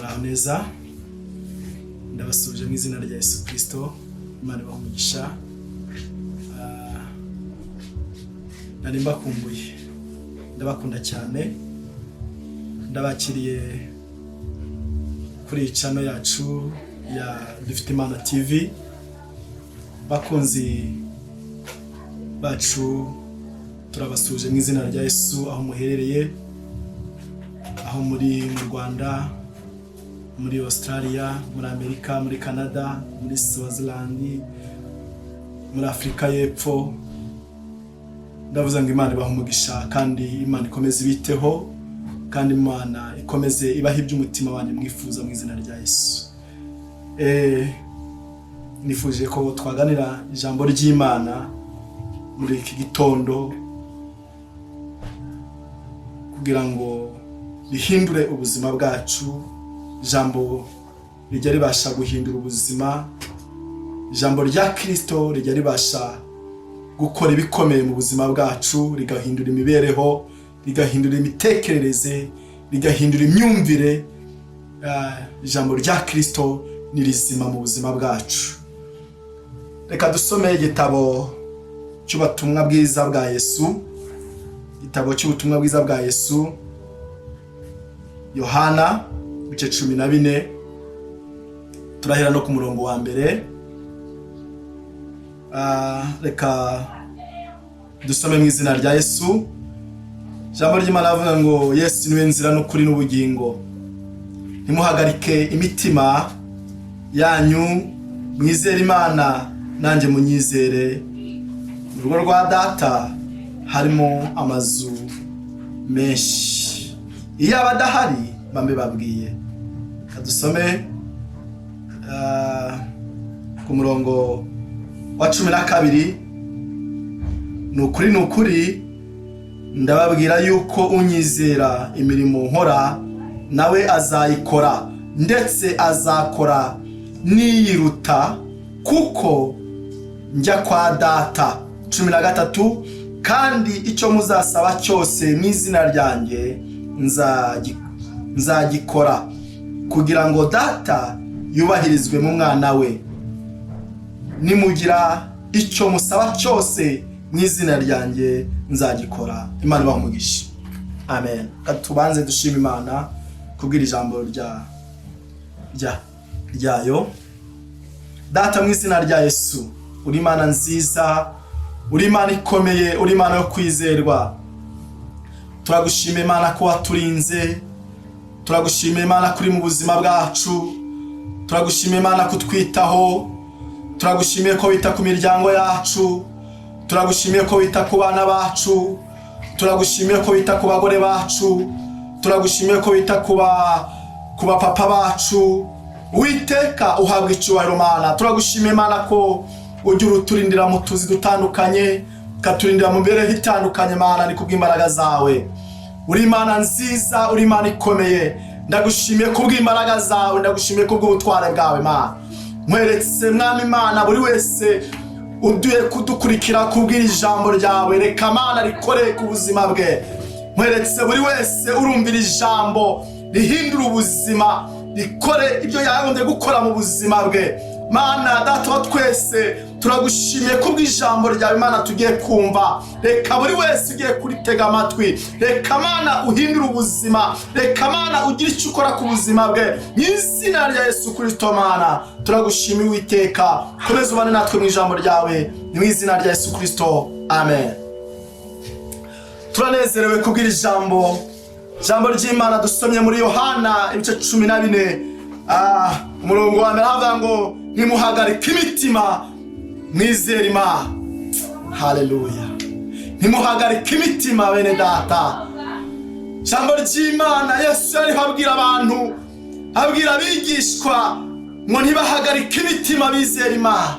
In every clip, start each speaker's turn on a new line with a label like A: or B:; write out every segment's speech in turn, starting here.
A: neza ndabasuje mu izina rya Yesu Kristo. Imana ibamugisha. Nari mbakumbuye, ndabakunda cyane, ndabakiriye kuri channel yacu ya Dufite Imana TV. Bakunzi bacu turabasuje mu izina rya Yesu aho muherereye, aho muri mu Rwanda, muri Australia, muri Amerika, muri Canada, muri Swaziland, muri Afrika y'Epfo. Ndavuze ngo Imana ibaha umugisha kandi Imana ikomeze ibiteho kandi Imana ikomeze ibaha iby'umutima wanyu mwifuza mu izina rya Yesu. Nifuje ko twaganira ijambo ry'Imana muri iki gitondo kugira ngo rihindure ubuzima bwacu. Ijambo rijya ribasha guhindura ubuzima, ijambo rya Kristo rijya ribasha gukora ibikomeye mu buzima bwacu, rigahindura imibereho, rigahindura imitekerereze, rigahindura imyumvire. Ijambo rya Kristo ni rizima mu buzima bwacu. Reka dusome igitabo cy'ubutumwa bwiza bwa Yesu, igitabo cy'ubutumwa bwiza bwa Yesu, Yohana ibice 14, turahera no ku murongo wa mbere. Reka dusome mu izina rya Yesu. Ijambo ry'Imana avuga ngo Yesu niwe nzira n'ukuri n'ubugingo. Ntimuhagarike imitima yanyu, mwizere Imana nanjye munyizere. Mu rugo rwa Data harimo amazu menshi, iyo abadahari bambe babwiye. Kadusome ku murongo wa 12. Nukuri ndababwira yuko unyizera imirimo nkora nawe azayikora, ndetse azakora niyiruta, kuko njya kwa Data. 13. Kandi icyo muzasaba cyose mu izina ryanjye nzagikora, kugira ngo Data yubahirizwe mu mwana we. Nimugira icyo musaba cyose mu izina ryanjye nzagikora. Imana ibahe umugisha. Amen. Katubanze dushima Imana kubwira ijambo ryayo. Data, mu izina rya Yesu, uri Imana nziza, uri Imana ikomeye, uri Imana yo kwizerwa. Turagushima Imana ko waturinze, turagushima Imana kuri mu buzima bwacu, turagushima Imana kutwitaho, turagushimiye ko wita ku miryango yacu, turagushimiye ko wita ku bana bacu, turagushimiye ko wita ku bagore bacu, turagushimiye ko wita ku bapapa bacu. Uwiteka uhabwa icyubahiro Mana. Turagushimiye Mana ko ujya uturindira mu tuzi dutandukanye, ukaturindira mu mibereho itandukanye Mana, ni kubw'imbaraga zawe. Uri Imana nziza, uri Imana ikomeye. Ndagushimiye kubw'imbaraga zawe, ndagushimiye kubw'ubutware bwawe Mana. Mweretse Mwami Imana buri wese uduye kudukurikira kubwira ijambo ryawe, reka Mana rikore ku buzima bwe. Mweretse buri wese urumvira ijambo rihindura ubuzima, rikore ibyo yagombye gukora mu buzima bwe. Mana Data wa twese, turagushimiye kubw'ijambo ryawe Mana tugiye kumva. Reka buri wese ugiye kuritega amatwi, reka Mana uhindura ubuzima, reka Mana ugire icyo ukora ku buzima bwe mu izina rya Yesu Kristo. Mana turagushimiye Uwiteka, komeza ubane natwe mu ijambo ryawe mu izina rya Yesu Kristo. Amen. Turanezerewe kubwira ijambo ry'Imana dusomye muri Yohana ibice 14, umurongo wa mbere avuga ngo ntimuhagarike imitima, mwizere Imana. Haleluya. Ntimuhagarike imitima bene Data. Ijambo ry'Imana Yesu yariho abwira abantu, abwira abigishwa ngo ntibahagarike imitima, bizere Imana.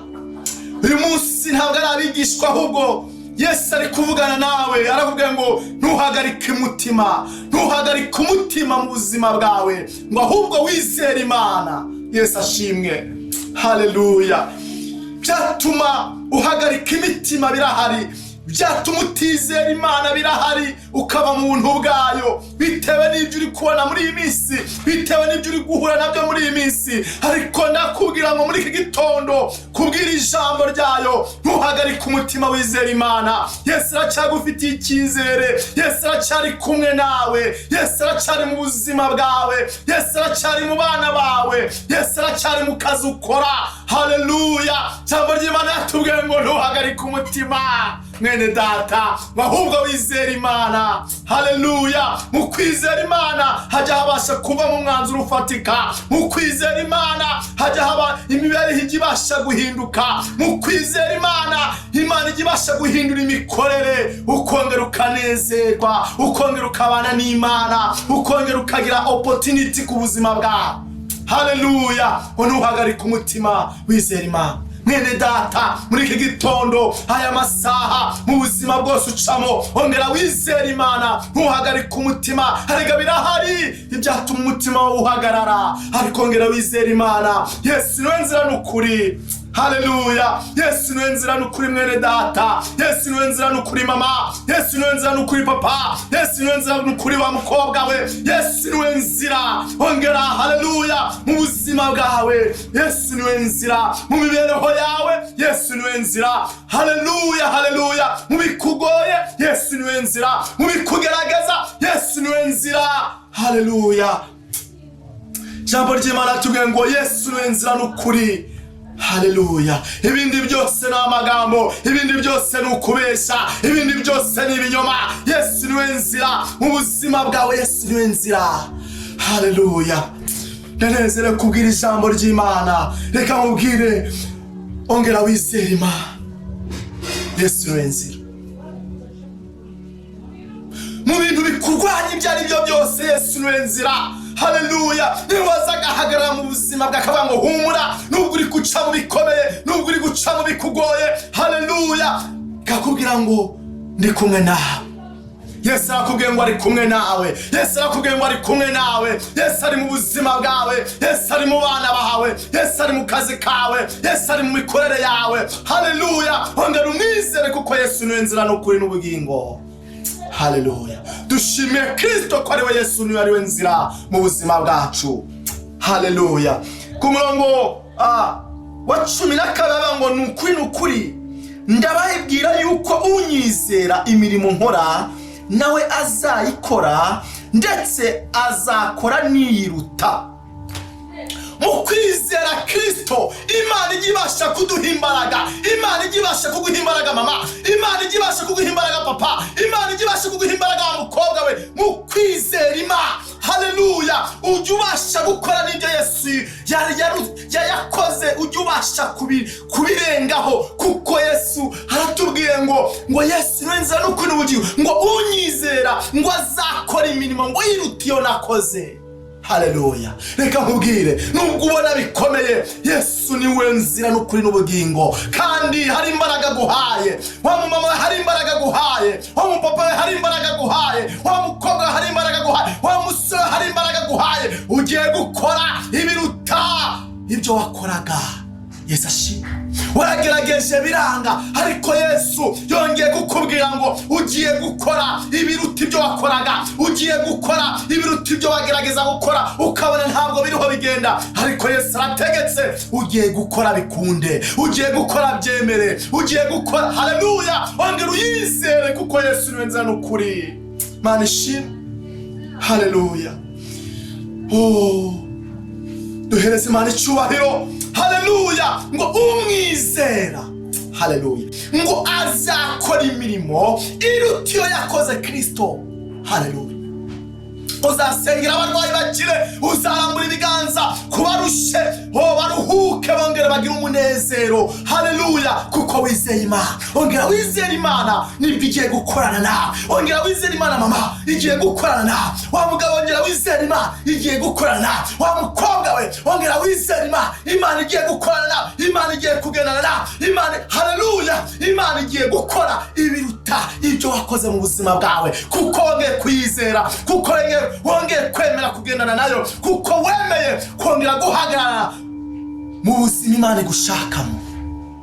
A: Uyu munsi ntabwo ari abigishwa, ahubwo Yesu ari kuvugana nawe, arakubwira ngo ntuhagarike umutima, ntuhagarike umutima mu buzima bwawe, ngo ahubwo wizere Imana. Yesu ashimwe. Haleluya. Byatuma uhagarika imitima birahari, byatuma utizera Imana birahari, ukaba mu buntu bwayo bitewe n'ibyo uri kubona muri iyi minsi, bitewe n'ibyo uri guhura nabyo muri iyi minsi. Ariko ndakubwira ngo muri iki gitondo kubwira ijambo ryayo, ntuhagarike umutima, wizera Imana. Yesu aracyagufitiye icyizere, Yesu aracyari kumwe nawe, Yesu aracyari mu buzima bwawe, Yesu aracyari mu bana bawe, Yesu aracyari mu kazi ukora. Haleluya! Ijambo ry'Imana yatubwiye ngo ntuhagarike umutima mwene data, ahubwo wizera Imana. Haleluya! Mu kwizera Imana hajya habasha kuba mu mwanzuro ufatika. Mu kwizera Imana hajya haba imibereho ijya ibasha guhinduka. Mu kwizera Imana, Imana ijya ibasha guhindura imikorere, ukongera ukanezerwa, ukongera ukabana n'Imana, ukongera ukagira opportunity ku buzima bwawe. Haleluya! Ntuhagarike umutima, wizera Imana. Mwene data, muri iki gitondo, aya masaha, mu buzima bwose ucamo, ongera wizera Imana, ntuhagarike umutima. Arega birahari ibyatuma umutima wawe uhagarara, ariko ongera wizera Imana. Yesu niwe nzira n'ukuri. Haleluya! Yesu niwe nzira n'ukuri mwene data, Yesu niwe nzira n'ukuri mama, Yesu niwe nzira n'ukuri papa, Yesu niwe nzira n'ukuri wa mukobwa we, Yesu niwe nzira. Ongera haleluya mu buzima bwawe, Yesu niwe nzira mu mibereho yawe, Yesu niwe nzira. Haleluya, haleluya. Mu bikugoye, Yesu niwe nzira. Mu bikugerageza, Yesu niwe nzira. Haleluya! Ijambo ry'Imana tubwiye ngo Yesu niwe nzira n'ukuri. Haleluya! Ibindi byose ni amagambo, ibindi byose ni ukubesha, ibindi byose ni ibinyoma. Yesu niwe nzira mu buzima bwawe, Yesu niwe nzira. Haleluya! Ndanezerewe kubwira ijambo ry'Imana. Reka mubwire, ongera wizere Imana. Yesu niwe nzira. Mu bintu bikurwanya ibyo ari byo byose, Yesu niwe nzira. Haleluya! Niwaza agahagarara mu buzima bwakavuga ngo humura, nubwo uri guca mu bikomeye, nubwo uri guca mu bikugoye. Haleluya! Kakubwira ngo ndi kumwe nawe. Yesu arakubwiye ngo ari kumwe nawe, Yesu arakubwiye ngo ari kumwe nawe. Yesu ari mu buzima bwawe, Yesu ari mu bana bawe, Yesu ari mu kazi kawe, Yesu ari mu mikorere yawe. Haleluya! Ongera umwizere kuko Yesu niwe nzira n'ukuri n'ubugingo. Haleluya! Dushimiye Kristo ko ari we Yesu niwe ari we nzira mu buzima bwacu. Haleluya! Ku murongo wa 12 ngo nukuri ndabahibwira yuko unyizera imirimo nkora nawe azayikora, ndetse azakora niyiruta. Mu kwizera Kristo, Imana ijya ibasha kuduha imbaraga, Imana ijya ibasha kuguha imbaraga mama, Imana ijya ibasha kuguha imbaraga papa, Imana ijya ibasha kuguha imbaraga wa mukobwa we. Mu kwizera Imana, haleluya, ujya ubasha gukora n'ibyo Yesu yakoze, ujya ubasha kubirengaho, kuko Yesu aratubwiye ngo Yesu niwe nzira n'ukuri n'ubugingo, ngo unyizera ngo azakora imirimo ngo yiruta iyo nakoze. Haleluya! Reka nkubwire, nubwo ubona bikomeye, Yesu niwe nzira n'ukuri n'ubugingo, kandi hari imbaraga guhaye. Wa mama hari imbaraga guhaye, wa mupapa hari imbaraga guhaye, wa mukobwa hari imbaraga guhaye, wa musore hari imbaraga guhaye. Ugiye gukora ibiruta ibyo wakoraga. Yesu ashimwe. Waragerageje biranga, ariko Yesu yongeye kukubwira ngo ugiye gukora ibiruta ibyo wakoraga, ugiye gukora ibiruta ibyo wagerageza gukora ukabona ntabwo biriho bigenda. Ariko Yesu arategetse, ugiye gukora bikunde, ugiye gukora byemere, ugiye gukora. Haleluya! Ongera uyizere kuko Yesu niwe nzira n'ukuri. Mana ishimwe. Haleluya! Duhereze Imana icyubahiro. Haleluya! Ngo umwizera, haleluya, ngo azakora imirimo iruta iyo yakoze Kristo. Haleluya! Uzasengera abarwayi bakire, uzarambura ibiganza kubarushe baruhuke, bongere bagire umunezero. Haleluya! Kuko wizeye Imana. Ongera wizere Imana nibwo igiye gukorana nawe. Ongera wizere Imana mama, igiye gukorana nawe. Wa mugabo ongera wizere Imana, igiye gukorana nawe. Wa mukobwa we ongera wizere Imana, Imana igiye gukorana nawe, Imana igiye kugendana nawe. Imana, haleluya, Imana igiye gukora ibiruta ibyo wakoze mu buzima bwawe, kuko wongeye kuyizera, kuko wongeye kwemera kugendana nayo, kuko wemeye kongera guhagarara mu buzima Imana igushakamo.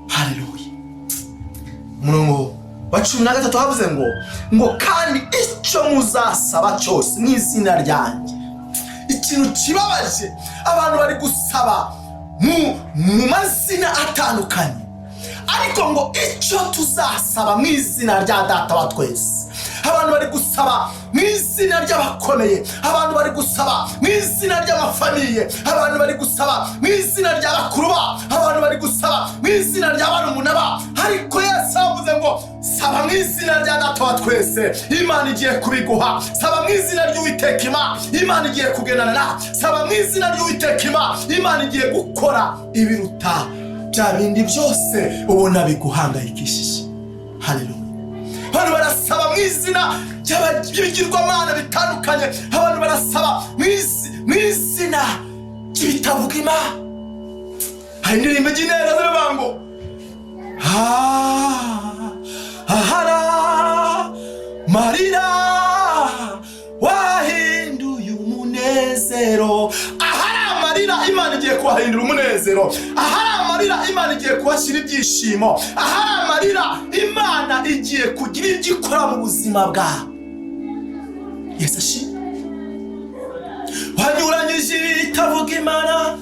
A: Haleluya! Umurongo wa 13 havuze ngo kandi icyo muzasaba cyose mu izina ryanjye. Ikintu kibabaje, abantu bari gusaba mu mazina atandukanye, ariko ngo icyo tuzasaba mu izina rya Data wa twese. Abantu bari gusaba mu izina ry'abakomeye, abantu bari gusaba mu izina ry'amafamiye, abantu bari gusaba mu izina ry'abakuru ba, abantu bari gusaba mu izina ry'abarumuna ba, ariko Yesu avuze ngo saba mu izina rya Data wa twese, Imana igiye kubiguha. Saba mu izina ry'Uwiteka Imana igiye kugenana. Saba mu izina ry'Uwiteka Imana igiye gukora ibiruta bya bindi byose ubona biguhangayikishije. Haleluya. Abantu barasaba mu izina ry'ibigirwamana bitandukanye, abantu barasaba mu izina ry'ibitavuga Imana. Hari indirimbo y'ineza ziravuga ngo ahara marira wahinduye umunezero. Ahari amarira Imana igiye kuhahindura umunezero. Ahari amarira Imana igiye kuhashyira ibyishimo. Ahari amarira Imana igiye kugira ibyo ikora mu buzima bwawe. Yesu ashimwe. Wanyuranyije ibitavuga Imana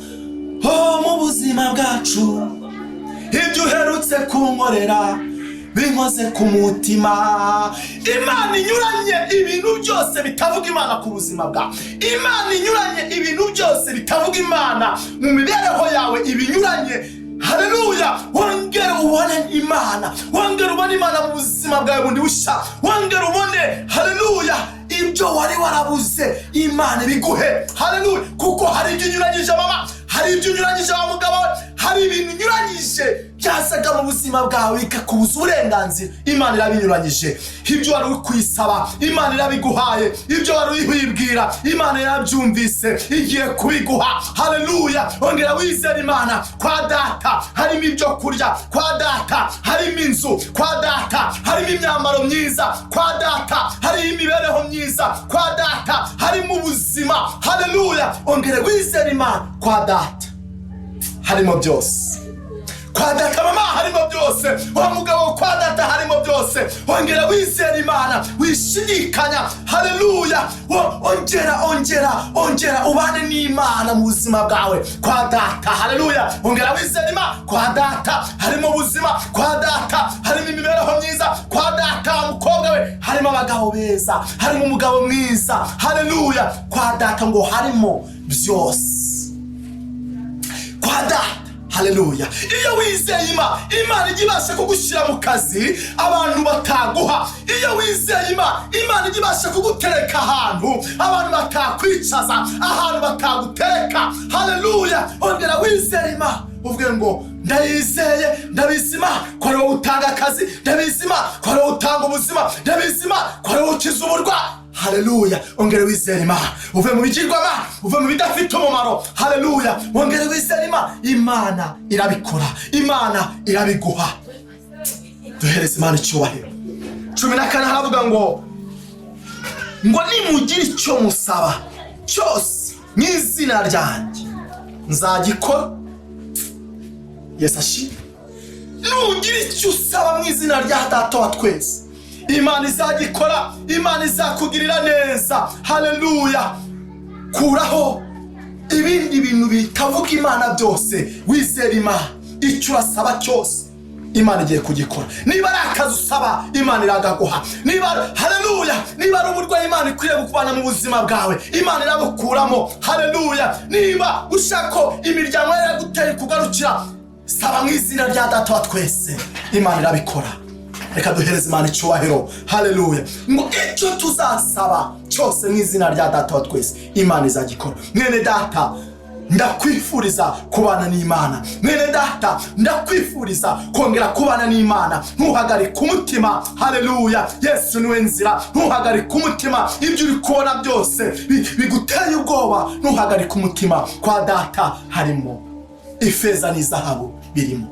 A: mu buzima bwacu, ibyo uherutse kunkorera binkoze ku mutima. Imana inyuranye ibintu byose bitavuga Imana ku buzima bwawe. Imana inyuranye ibintu byose bitavuga Imana mu mibereho yawe, ibinyuranye. Haleluya. Wongere ubone Imana, wongere ubone Imana mu buzima bwawe bundi bushya, wongere ubone haleluya ibyo wari warabuze Imana biguhe. Haleluya. Kuko hari ibyo unyuranyije mama, hari ibyo unyuranyije wa mugabo, hari ibintu unyuranyije byasaga mu buzima bwawe bikakubuza uburenganzira. Imana irabinyuranyije. Ibyo wari kwisaba Imana irabiguhaye, ibyo wari wibwira Imana yarabyumvise igiye kubiguha. Haleluya. Ongera wizere Imana. Kwa Data harimo ibyo kurya, kwa Data harimo inzu, kwa Data harimo imyambaro myiza, kwa Data harimo imibereho myiza, kwa Data harimo ubuzima. Haleluya. Ongera wizere Imana. Kwa Data harimo byose. Kwa Data mama harimo byose. Wa mugabo kwa Data harimo byose. Ongera wizere Imana, wishidikanya. Haleluya. Ongera ubane n'Imana mu buzima bwawe. Kwa Data haleluya. Ongera wizere Imana. Kwa Data harimo ubuzima, kwa Data harimo imibereho myiza, kwa Data mukobwa we harimo abagabo beza, harimo umugabo mwiza. Haleluya. Kwa Data ngo harimo byose. Kwa Data haleluya. Iyo wizeye Imana igibasha kugushyira mu kazi abantu bataguha. Iyo wizeye Imana igibasha kugutereka ahantu abantu batakwicaza, ahantu batagutereka. Haleluya. Ongera wizeye Imana, uvuge ngo ndayizeye, ndabizima ko ari wowe utanga akazi, ndabizima ko ari wowe utanga ubuzima, ndabizima ko ari wowe ukiza uburwayi. Haleluya. Ongera wizere Imana, uve mu bigirwamana, uve mu bidafite umumaro. Haleluya. Ongera wizere Imana. Imana irabikora, Imana irabiguha. Duhereze Imana icyubahiro. 14 haravuga ngo nimugire icyo musaba cyose mu izina ryanjye nzagikora. Yesu ashimwe. Nugira icyo usaba mu izina rya Data wa twese, Imana izagikora. Imana izakugirira neza. Haleluya. Kuraho ibindi bintu bitavuga Imana byose, wizere Imana. Icyo urasaba cyose Imana igiye kugikora. Niba ari akazi usaba Imana iragaguha. Niba haleluya, niba ari uburwayi Imana ikwiriye gukubana mu buzima bwawe, Imana irabukuramo. Haleluya. Niba ushaka imiryango yaraguteye kugarukira, saba mu izina rya Data wa twese, Imana irabikora. Reka duhereze Imana icyubahiro. Haleluya. Ngo icyo tuzasaba cyose mu izina rya Data wa twese, Imana izagikora. Mwene Data, ndakwifuriza kubana n'Imana. Mwene Data, ndakwifuriza kongera kubana n'Imana. Ntuhagarike umutima. Haleluya. Yesu niwe nzira. Ntuhagarike umutima. Ibyo uri kubona byose biguteye ubwoba, ntuhagarike umutima. Kwa Data harimo ifeza n'izahabu birimo,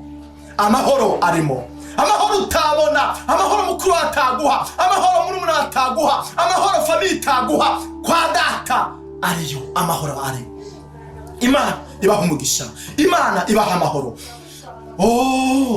A: amahoro arimo, amahoro utabona, amahoro mukuru ataguha, amahoro murumuna ataguha, amahoro famiye itaguha. Kwa Data ariyo amahoro ari. Imana ibaha umugisha, Imana ibaha amahoro.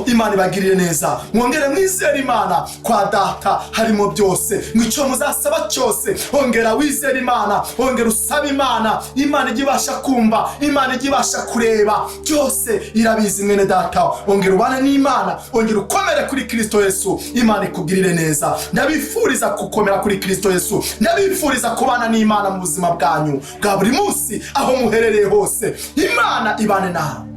A: Imana ibagirire neza. Mwongere mwizere Imana, kwa data harimo byose, mwico muzasaba cyose. Ongera wizere Imana, ongera usaba Imana. Imana igibasha kumva, Imana igibasha kureba, byose irabizi mwene data. Ongera ubane n'Imana, ongera ukomere kuri Kristo Yesu. Imana ikugirire neza. Ndabifuriza gukomera kuri Kristo Yesu. Ndabifuriza kubana n'Imana mu buzima bwanyu bwa buri munsi, aho muherereye hose. Imana ibane nawe,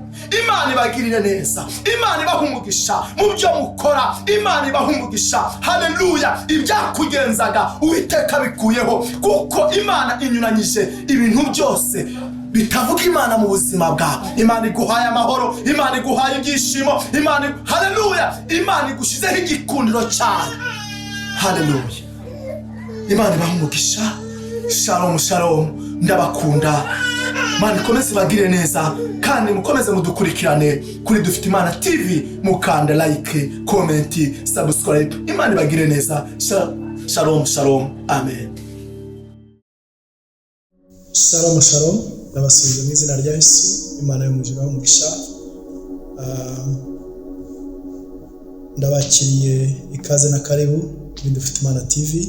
A: Imana ibagirire neza, Imana ibaha umugisha mu byo mukora, Imana ibaha umugisha. Haleluya. Ibyakugenzaga Uwiteka bikuyeho, kuko Imana inyuranyije ibintu byose bitavuga Imana mu buzima bwawe. Imana iguhaye amahoro, Imana iguhaye ibyishimo, Imana, haleluya, Imana igushizeho igikundiro cyane. Haleluya. Imana ibaha umugisha. Shalom shalom. Ndabakunda. Imana ikomeze bagire neza, kandi mukomeze mudukurikirane kuri Dufite Imana TV. Mukanda like, comment, subscribe. Imana ibagire neza. Shalom shalom. Amen. Shalom shalom. Ndabasubiza mu izina rya Yesu. Imana y'umujura w'umugisha. Ndabakiriye ikaze na karibu kuri Dufite Imana TV.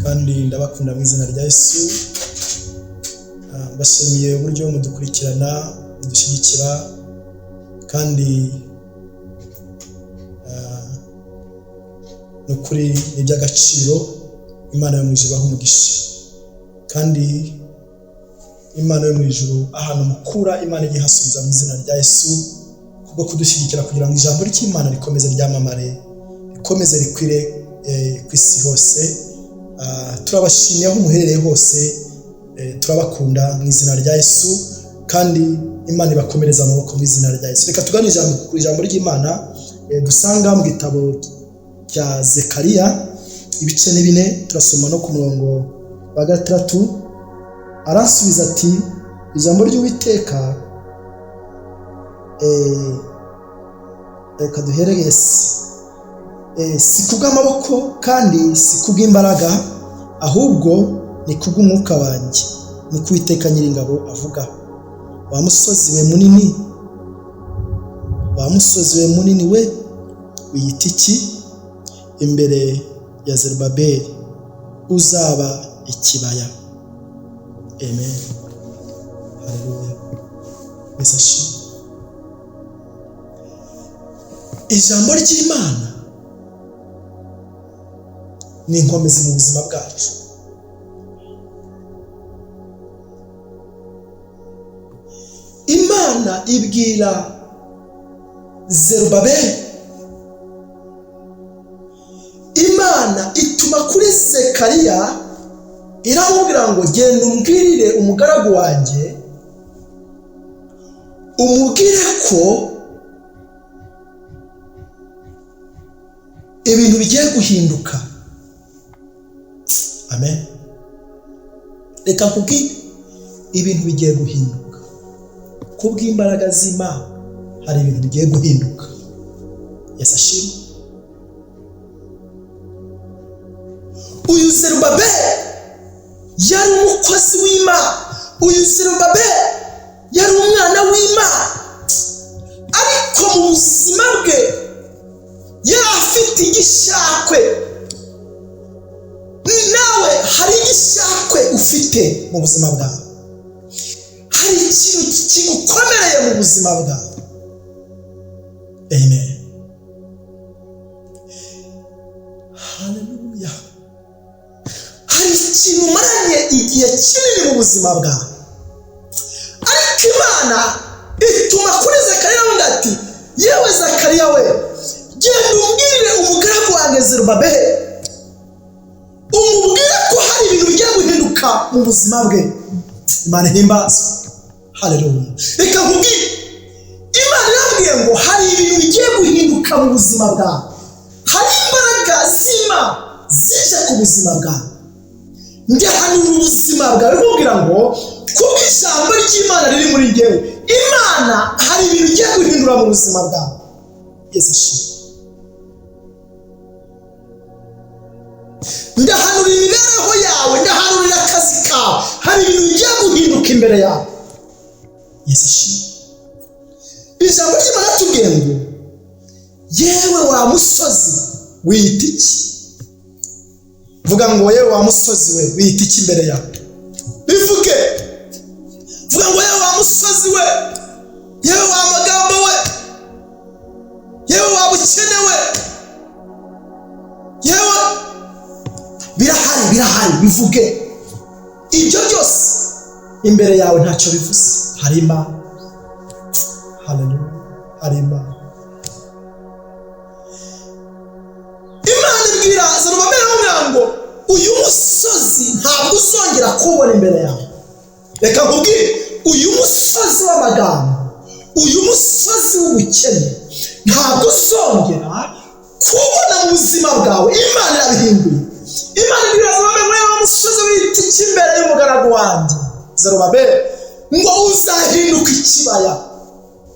A: Kandi ndabakunda mu izina rya Yesu. Bashimiye uburyo mudukurikirana, mudushyigikira, kandi nukuri n'iby'agaciro. Imana yo mu ijuru ibaha umugisha, kandi Imana yo mu ijuru ahantu mukura, Imana igihasubiza mu izina rya Yesu, kubwo kudushyigikira kugira ngo ijambo ry'Imana rikomeze ryamamare, rikomeze rikwire ku isi hose. Turabashimiye aho muherereye hose, turabakunda mu izina rya Yesu, kandi Imana ibakomereza amaboko mu izina rya Yesu. Reka tugane ijambo ry'Imana dusanga mu gitabo cya Zekariya ibice 4, turasoma no ku murongo wa 6. Arasubiza ati, ijambo ry'Uwiteka, reka duhereye si kubw'amaboko kandi si kubw'imbaraga, ahubwo ni kubw'umwuka wanjye, ni Uwiteka Nyiringabo avuga. Wa musozi we munini, wa musozi we munini we, wiyita iki imbere ya Zerubabeli? Uzaba ikibaya. Amen. Haleluya. Mesashi. Ijambo ry'Imana ni inkomezi mu buzima bwacu. Imana ibwira Zerubabeli, Imana ituma kuri Zekariya, iramubwira ngo genda umbwirire umugaragu wanjye, umubwire ko ibintu bigiye guhinduka. Amen. Reka kubwira ibintu bigiye guhinduka. Kubw'imbaraga z'Imana hari ibintu bigiye guhinduka. Yesu ashimwe. Uyu Zerubabeli yari umukozi w'Imana, uyu Zerubabeli yari umwana w'Imana, ariko mu buzima bwe yari afite igishakwe. Nawe hari igishakwe ufite mu buzima bwawe, hari ikintu kigukomereye mu buzima bwawe. Amen. Haleluya. Hari ikintu umaranye igihe kinini mu buzima bwawe, ariko Imana ituma kuri Zekariya ngo ati, yewe Zekariya we, genda umbwirire umugaragu wanjye Zerubabeli, umubwire ko hari ibintu bigiye guhinduka mu buzima bwe. Imana ihimbaza. Haleluya. Reka nkubwire, Imana irambwiye ngo hari ibintu bigiye guhinduka mu buzima bwawe. Hari imbaraga z'Imana zije ku buzima bwawe. Ndahanura ubuzima bwawe nkubwira ngo kubw'ijambo ry'Imana riri muri njyewe, Imana hari ibintu bigiye guhindura mu buzima bwawe. Yesu ashimwe. Ndahanura imibereho yawe, ndahanurira akazi kawe, hari ibintu bigiye guhinduka imbere yawe.
B: Yesu ashimwe. Ijambo ry'Imana tubwiye ngo yewe wa musozi wiyita iki? Vuga ngo yewe wa musozi we wiyita iki imbere yawe? Bivuge. Vuga ngo yewe wa musozi we, yewe wa magambo we, yewe wa bukene we, yewe birahari bivuge. Ibyo byose imbere yawe ntacyo bivuze. Hari Imana. Haleluya. Hari Imana. Imana ibwira Zerubabeli ngo uyu musozi ntabwo uzongera kubona imbere yawe. Reka nkubwire, uyu musozi w'amagambo, uyu musozi w'ubukene ntabwo uzongera kubona mu buzima bwawe. Imana irabihinduye. Imana ibwira Zerubabeli ngo yewe musozi wiyita iki imbere y'umugaragu wanjye Zerubabeli? Ngo uzahinduka ikibaya.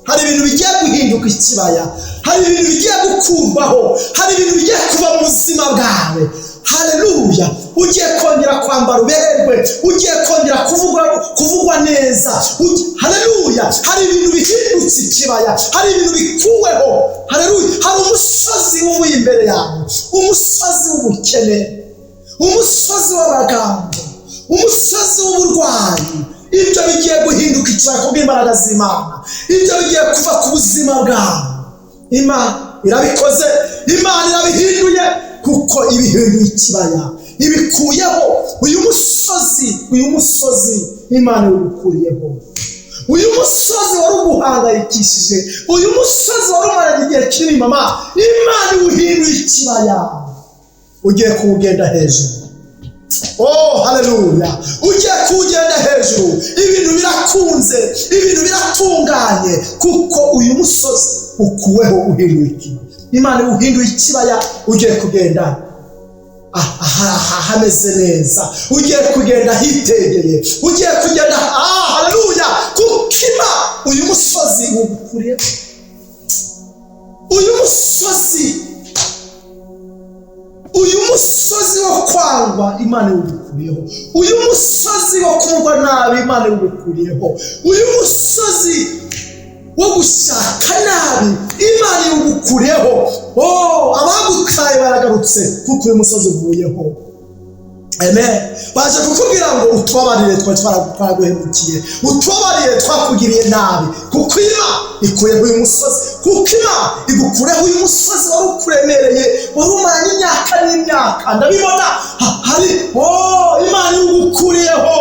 B: Hari ibintu bigiye guhinduka ikibaya, hari ibintu bigiye gukurwaho, hari ibintu bigiye kuba mu buzima bwawe. Haleluya. Ugiye kongera kwambara uberwe, ugiye kongera kuvugwa neza. Haleluya. Hari ibintu bihindutse ikibaya, hari ibintu bikuweho. Haleluya. Hari umusozi uvuye imbere yawe, umusozi w'ubukene, umusozi w'amagambo, umusozi w'uburwayi. Ibyo bigiye guhinduka ikibaya kubw'imbaraga z'Imana. Ibyo bigiye kuva ku buzima bwawe. Imana irabikoze, Imana irabihinduye, kuko ibihinduye ikibaya, ibikuyeho. Uyu musozi Imana ibikuriyeho. Uyu musozi wari uguhangayikishije, uyu musozi wari umaranye igihe kinini mama, Imana iwuhinduye ikibaya. Ugiye kuwugenda hejuru. Oh, haleluya. Ugiye kugenda hejuru. Ibintu birakunze, ibintu biratunganye, kuko uyu musozi ukuweho uhinduye ikibaya. Imana uhinduye ikibaya. Ugiye kugenda hameze neza, ugiye kugenda hitegeye, ugiye kugenda haleluya, kuko uyu musozi ugukuriyeho. Uyu musozi wo kwangwa Imana iwugukuriyeho. Uyu musozi wo kumva nabi Imana iwugukuriyeho. Uyu musozi wo gushaka nabi Imana iwugukuriyeho. Oh, abagutaye baragarutse kuko uyu musozi uvuyeho. Amen. Baje kukubwira ngo utubabarire, twaraguhemukiye, utubabarire, twakugiriye nabi, kuko Imana ikuyeho uyu musozi, kuko Imana igukureho uyu musozi wari ukuremereye, wari umaranye imyaka n'imyaka. Ndabibona hari Imana igukuriyeho,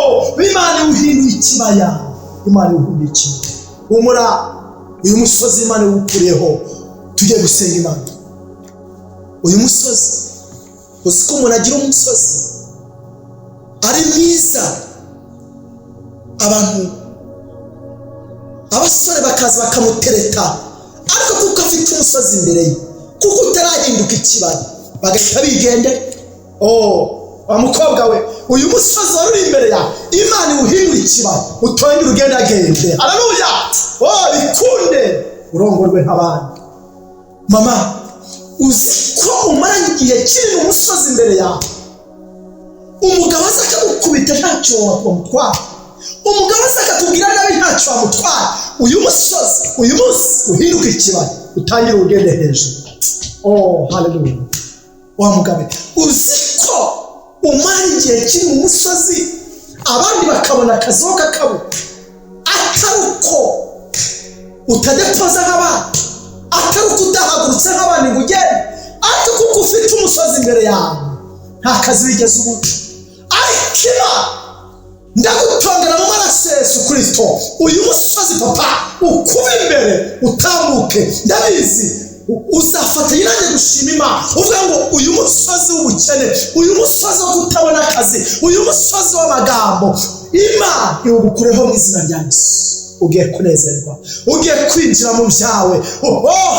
B: Imana iwuhinduye ikibaya, Imana iwuhinduye ikibaya. Umura uyu musozi Imana iwukuriyeho. Tugiye gusenga Imana. Uyu musozi, uzi ko umuntu agira umusozi ari mwiza, abantu abasore bakaza bakamutereta, ariko kuko afite umusozi imbere ye, kuko utarahinduka ikibaya, bagahita bigende. Wa mukobwa we, uyu musozi wari imbere ya Imana iwuhindura ikibaya, utongera ugendagende. Haleluya. Bikunde urongorwe nk'abandi. Mama, uzi ko umaranye igihe kiri mu musozi imbere yawe, umugabo aza akagukubita ntacyo wamutwara, umugabo aza akatubwira nabi ntacyo wamutwara. Uyu musozi uyu munsi uhinduka ikibaya, utangire ugende hejuru. Haleluya. Wa mugabo, uzi ko umara igihe kiri mu musozi, abandi bakabona akazoga kabo, atari uko utadetoza nk'abandi, atari uko udahagurutse nk'abandi ngo ugende, ariko kuko ufite umusozi imbere yawe, nta kazi wigeze ubona. Ariko ndagutongera mu maraso ya Yesu Kristo, uyu musozi papa ukuba imbere utambuke. Ndabizi uzafatanya nanjye gushima Imana, uvuga ngo uyu musozi w'ubukene, uyu musozi wo kutabona akazi, uyu musozi w'amagambo, Imana iwugukureho mu izina rya Yesu. Ugiye kunezerwa, ugiye kwinjira mu byawe.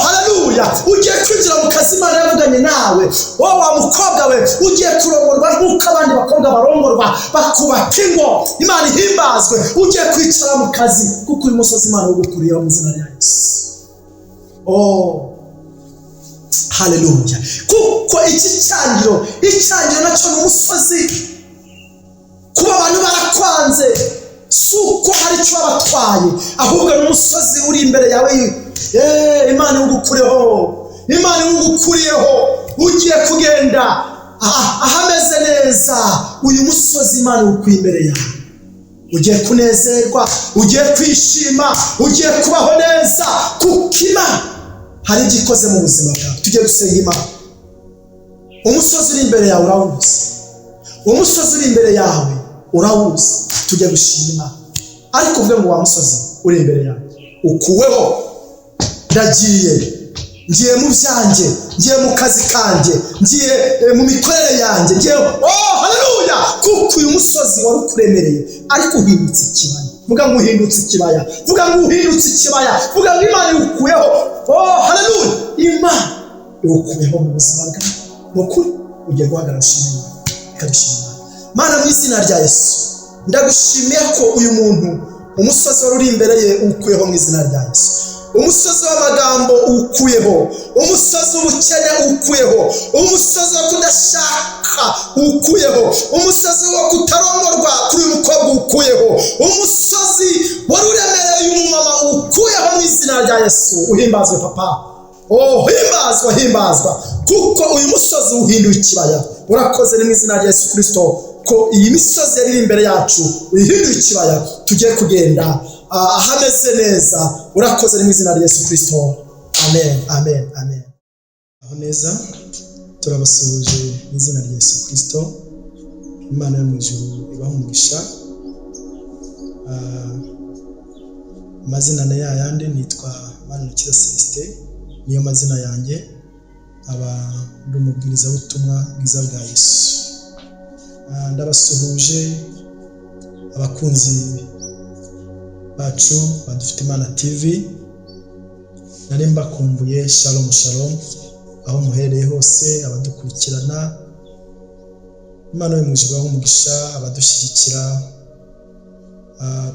B: Haleluya. Ugiye kwinjira mu kazi Imana yavuganye nawe. Wa mukobwa we, ugiye kurongorwa nk'uko abandi bakobwa barongorwa, bakubaka ingo. Imana ihimbazwe. Ugiye kwicara mu kazi, kuko uyu musozi Imana iwugukuriyeho mu izina rya Yesu. Haleluya. Kuko icyangiro nacyo ni umusozi. Kuba abantu barakwanze, si uko hari icyo wabatwaye, ahubwo n'umusozi uri imbere yawe. Imana iwugukureho, Imana iwugukuriyeho. Ugiye kugenda ahameze neza, uyu musozi Imana iwukuye imbere yawe. Ugiye kunezerwa, ugiye kwishima, ugiye kubaho neza, kuko Imana hari ibyo ikoze mu buzima bwawe. Tugiye gusenga Imana. Umusozi uri imbere yawe urawuzi, umusozi uri imbere yawe urawuzi. Tugiye gushima Imana. Ariko uvuge ngo wa musozi uri imbere yawe ukuweho. Ngiye mu byanjye, ngiye mu kazi kanjye, ngiye mu mikorere yanjye, haleluya, kuko uyu musozi wari ukuremereye ariko uhindutse ikibaya. Vuga ngo uhindutse ikibaya, vuga ngo uhindutse ikibaya, vuga ngo Imana iwukuyeho. Haleluya, Imana iwukuyeho mu buzima bwawe. Mukuru ugiye guhagarara ushime Imana, ikadushima Mana. Mu izina rya Yesu ndagushimiye ko uyu muntu umusozi wari uri imbere ye uwukuyeho mu izina rya Yesu. Umusozi w'amagambo uwukuyeho, umusozi w'ubukene uwukuyeho, umusozi wo kudashaka uwukuyeho, umusozi wo kutarongorwa kuri uyu mukobwa uwukuyeho, umusozi wari uremereye umumama uwukuyeho mu izina rya Yesu. Uhimbazwe papa, himbazwa, kuko uyu musozi uhinduye ikibaya. Urakoze mu izina rya Yesu Kristo ko iyi misozi yari imbere yacu uyihinduye ikibaya. Tugiye kugenda ahameze neza. Urakoze mu izina rya Yesu Kristo, amen, amen, amen. Aho neza turabasuhuje mu izina rya Yesu Kristo. Imana yo mu ijuru ibahe umugisha. Amazina na yayandi nitwa Manirakiza Celestin, niyo mazina yanjye. Aba ndi umubwirizabutumwa bwiza bwa Yesu. Ndabasuhuje abakunzi bacu badufite Imana TV. Nari mbakumbuye. Shalom shalom aho muhereye hose abadukurikirana. Imana yo mu ijuru ibahe umugisha. Abadushyigikira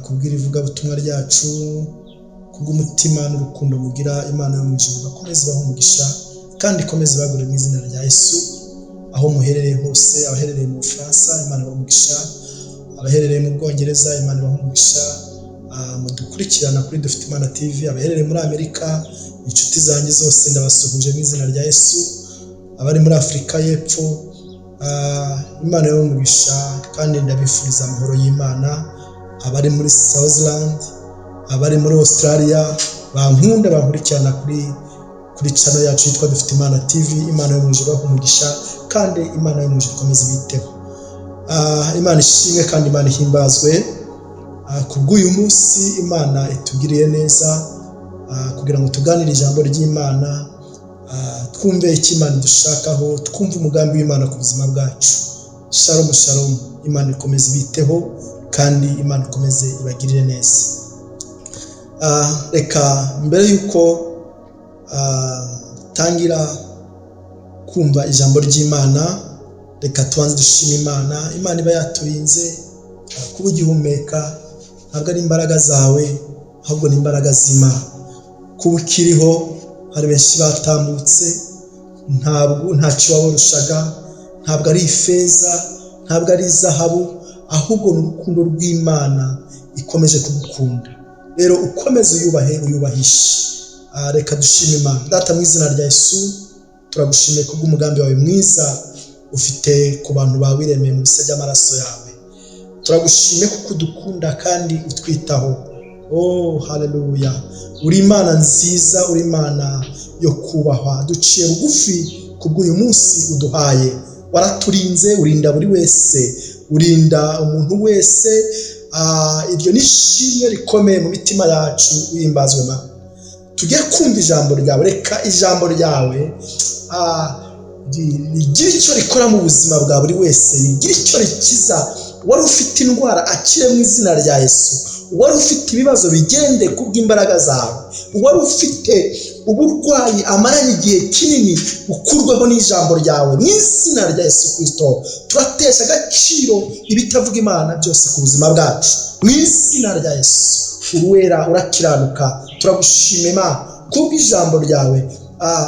B: kubwira ivugabutumwa ryacu, kubw'umutima n'urukundo mugira, Imana yo mu ijuru bakomeze ibahe umugisha kandi ikomeze ibagure mu izina rya Yesu. Aho muherereye hose, abaherereye mu Bufaransa Imana ibahe umugisha, abaherereye mu Bwongereza Imana ibahe umugisha, mudukurikirana kuri Dufite Imana TV, abaherereye muri Amerika, inshuti zanjye zose ndabasuhuje mu izina rya Yesu. Abari muri Afurika y'Epfo, Imana ibahe umugisha kandi ndabifuriza amahoro y'Imana. Abari muri Southland, abari muri Australia, bankunda bankurikirana kuri channel yacu yitwa Dufite Imana TV. Imana yo mu ijuru ibahe umugisha kandi Imana yo mu ijuru ikomeze ibiteho. Imana ishimwe kandi Imana ihimbazwe kubw'uyu munsi Imana itugiriye neza, kugira ngo tuganire ijambo ry'Imana, twumve icyo Imana dushakaho, twumve umugambi w'Imana ku buzima bwacu. Shalom shalom, Imana ikomeze ibiteho kandi Imana ikomeze ibagirire neza. Reka mbere yuko tangira kumva ijambo ry'Imana, reka tubanze dushime Imana. Imana iba yaturinze kuba ugihumeka, ntabwo ari imbaraga zawe ahubwo ni imbaraga z'Imana. Kuba ukiriho, hari benshi batambutse, ntacyo wabarushaga, ntabwo ari ifeza, ntabwo ari izahabu, ahubwo ni urukundo rw'Imana ikomeje kugukunda. Rero ukomeze uyubahishe. Reka dushime Imana. Data mu izina rya Yesu turagushimiye kubw'umugambi wawe mwiza ufite ku bantu bawe wiremeye mu bise by'amaraso yawe. Turagushimiye kuko udukunda kandi utwitaho. Haleluya. Uri Imana nziza, uri Imana yo kubahwa. Duciye bugufi kubw'uyu munsi uduhaye. Waraturinze, urinda buri wese, urinda umuntu wese. Iryo ni ishimwe rikomeye mu mitima yacu. Uhimbazwe Mana. Tugiye kumva ijambo ryawe. Reka ijambo ryawe rigira icyo rikora mu buzima bwa buri wese, rigira icyo rikiza. Wari ufite indwara akire mu izina rya Yesu. Wari ufite ibibazo bigende kubw'imbaraga zawe. Wari ufite uburwayi amaranye igihe kinini ukurweho n'ijambo ryawe mu izina rya Yesu Kristo. Turatesha agaciro ibitavuga Imana byose ku buzima bwacu mu izina rya Yesu. Uwera urakiranuka. Turagushime Imana kubw'ijambo ryawe.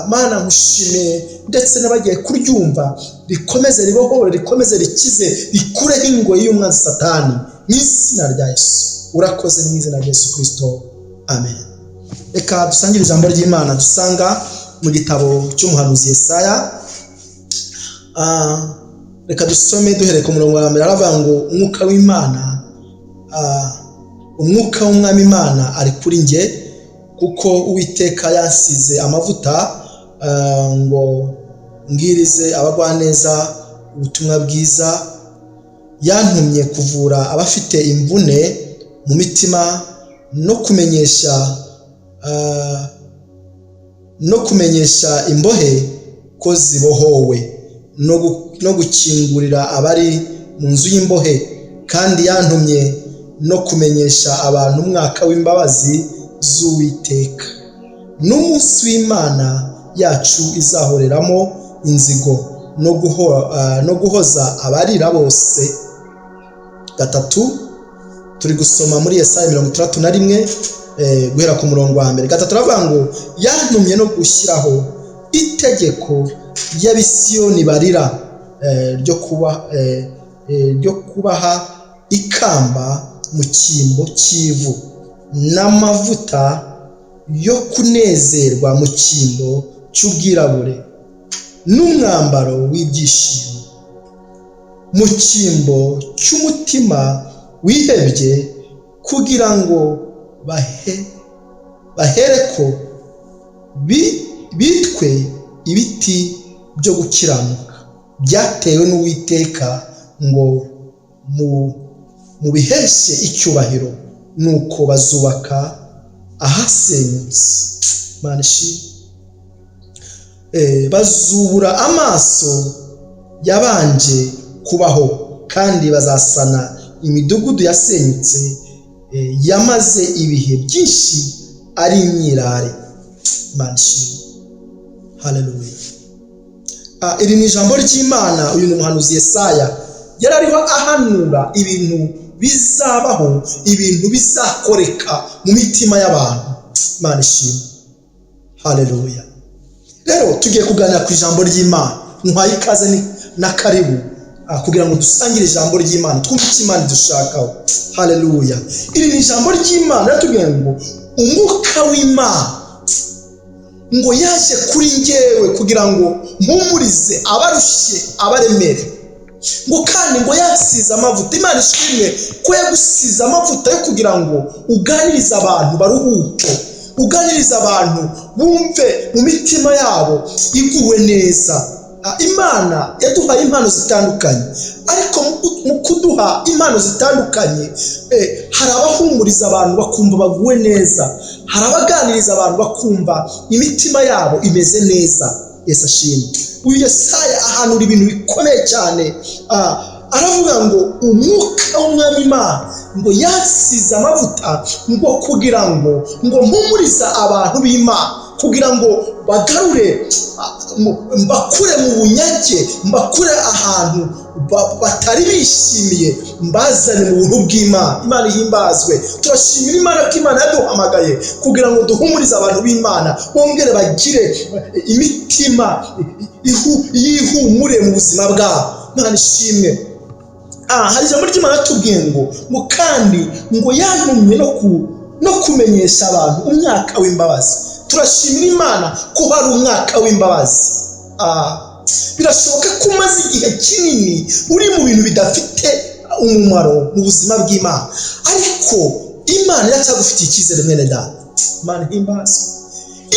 B: Mana nkushimiye ndetse n'abagiye kuryumva, rikomeze ribohore, rikomeze rikize, rikureho ingoyi y'umwanzi Satani mu izina rya Yesu. urakoze mu izina rya Yesu Kristo, amen. Reka dusangire ijambo ry'Imana dusanga mu gitabo cy'umuhanuzi Yesaya. Reka dusome duhereye ku murongo wa mbere. Aravuga ngo umwuka w'Imana, umwuka w'Umwami Imana ari kuri njye, kuko Uwiteka yansize amavuta ngo ngirize abagwaneza ubutumwa bwiza. Yantumye kuvura abafite imvune mu mitima, no kumenyesha imbohe ko zibohowe, no gukingurira abari mu nzu y'imbohe. Kandi yantumye no kumenyesha abantu umwaka w'imbabazi z'Uwiteka, n'umunsi w'Imana yacu izahoreramo inzigo, no guhoza abarira bose. 3 turi gusoma muri Yesaya 61 guhera ku murongo wa mbere. 3 aravuga ngo yantumye no gushyiraho itegeko ry'Abisiyoni barira, ryo kubaha ikamba mu cyimbo cy'ivu, n'amavuta yo kunezerwa mu cyimbo cy'ubwirabure, n'umwambaro w'ibyishimo mu cyimbo cy'umutima wihebye, kugira ngo bahereko bitwe ibiti byo gukiranuka byatewe n'Uwiteka, ngo mubiheshe icyubahiro. Nuko bazubaka ahasenyutse. Bazubura amaso yabanje kubaho, kandi bazasana imidugudu yasenyutse, yamaze ibihe byinshi ari imyirare. Haleluya. Iri ni ijambo ry'Imana. Uyu ni umuhanuzi Yesaya, yari ariho ahanura ibintu bizabaho, ibintu bizakoreka mu mitima y'abantu. Imana ishimwe. Haleluya. Rero tugiye kuganira ku ijambo ry'Imana. Nkwaye ikaze na karibu kugira ngo dusangire ijambo ry'Imana, twumve icyo Imana dushakaho. Haleluya. Iri ni ijambo ry'Imana yatubwiye ngo umwuka w'Imana ngo yaje kuri njyewe kugira ngo mpumurize abarushye, abaremere, ngo kandi ngo yasize amavuta. Imana ishimwe ko yagusize amavuta yo kugira ngo uganirize abantu baruhuke, uganiriza abantu bumve mu mitima yabo iguwe neza. Imana yaduhaye impano zitandukanye, ariko mu kuduha impano zitandukanye hari abahumuriza abantu bakumva baguwe neza, hari abaganiriza abantu bakumva imitima yabo imeze neza. Yesu ashimwe. Uyu Yesaya ahanura ibintu bikomeye cyane. Aravuga ngo umwuka w'Umwami Imana ngo yasize amavuta ngo kugira ngo mpumuriza abantu b'Imana, kugira ngo bagarure, mbakure mu bunyage, mbakure ahantu batari bishimiye, mbazane mu buntu bw'Imana. Imana ihimbazwe. Turashimira Imana ko Imana yaduhamagaye kugira ngo duhumurize abantu b'Imana, bongere bagire imitima yihumure mu buzima bwabo. Imana ishimwe. Hari ijambo ry'Imana tubwiye ngo kandi ngo yantumye no kumenyesha abantu umwaka w'imbabazi. Turashimira Imana ko hari umwaka w'imbabazi. Birashoboka ko umaze igihe kinini uri mu bintu bidafite umumaro mu buzima bw'Imana, ariko Imana iracyagufitiye icyizere mwene data. Imana ihimbazwe.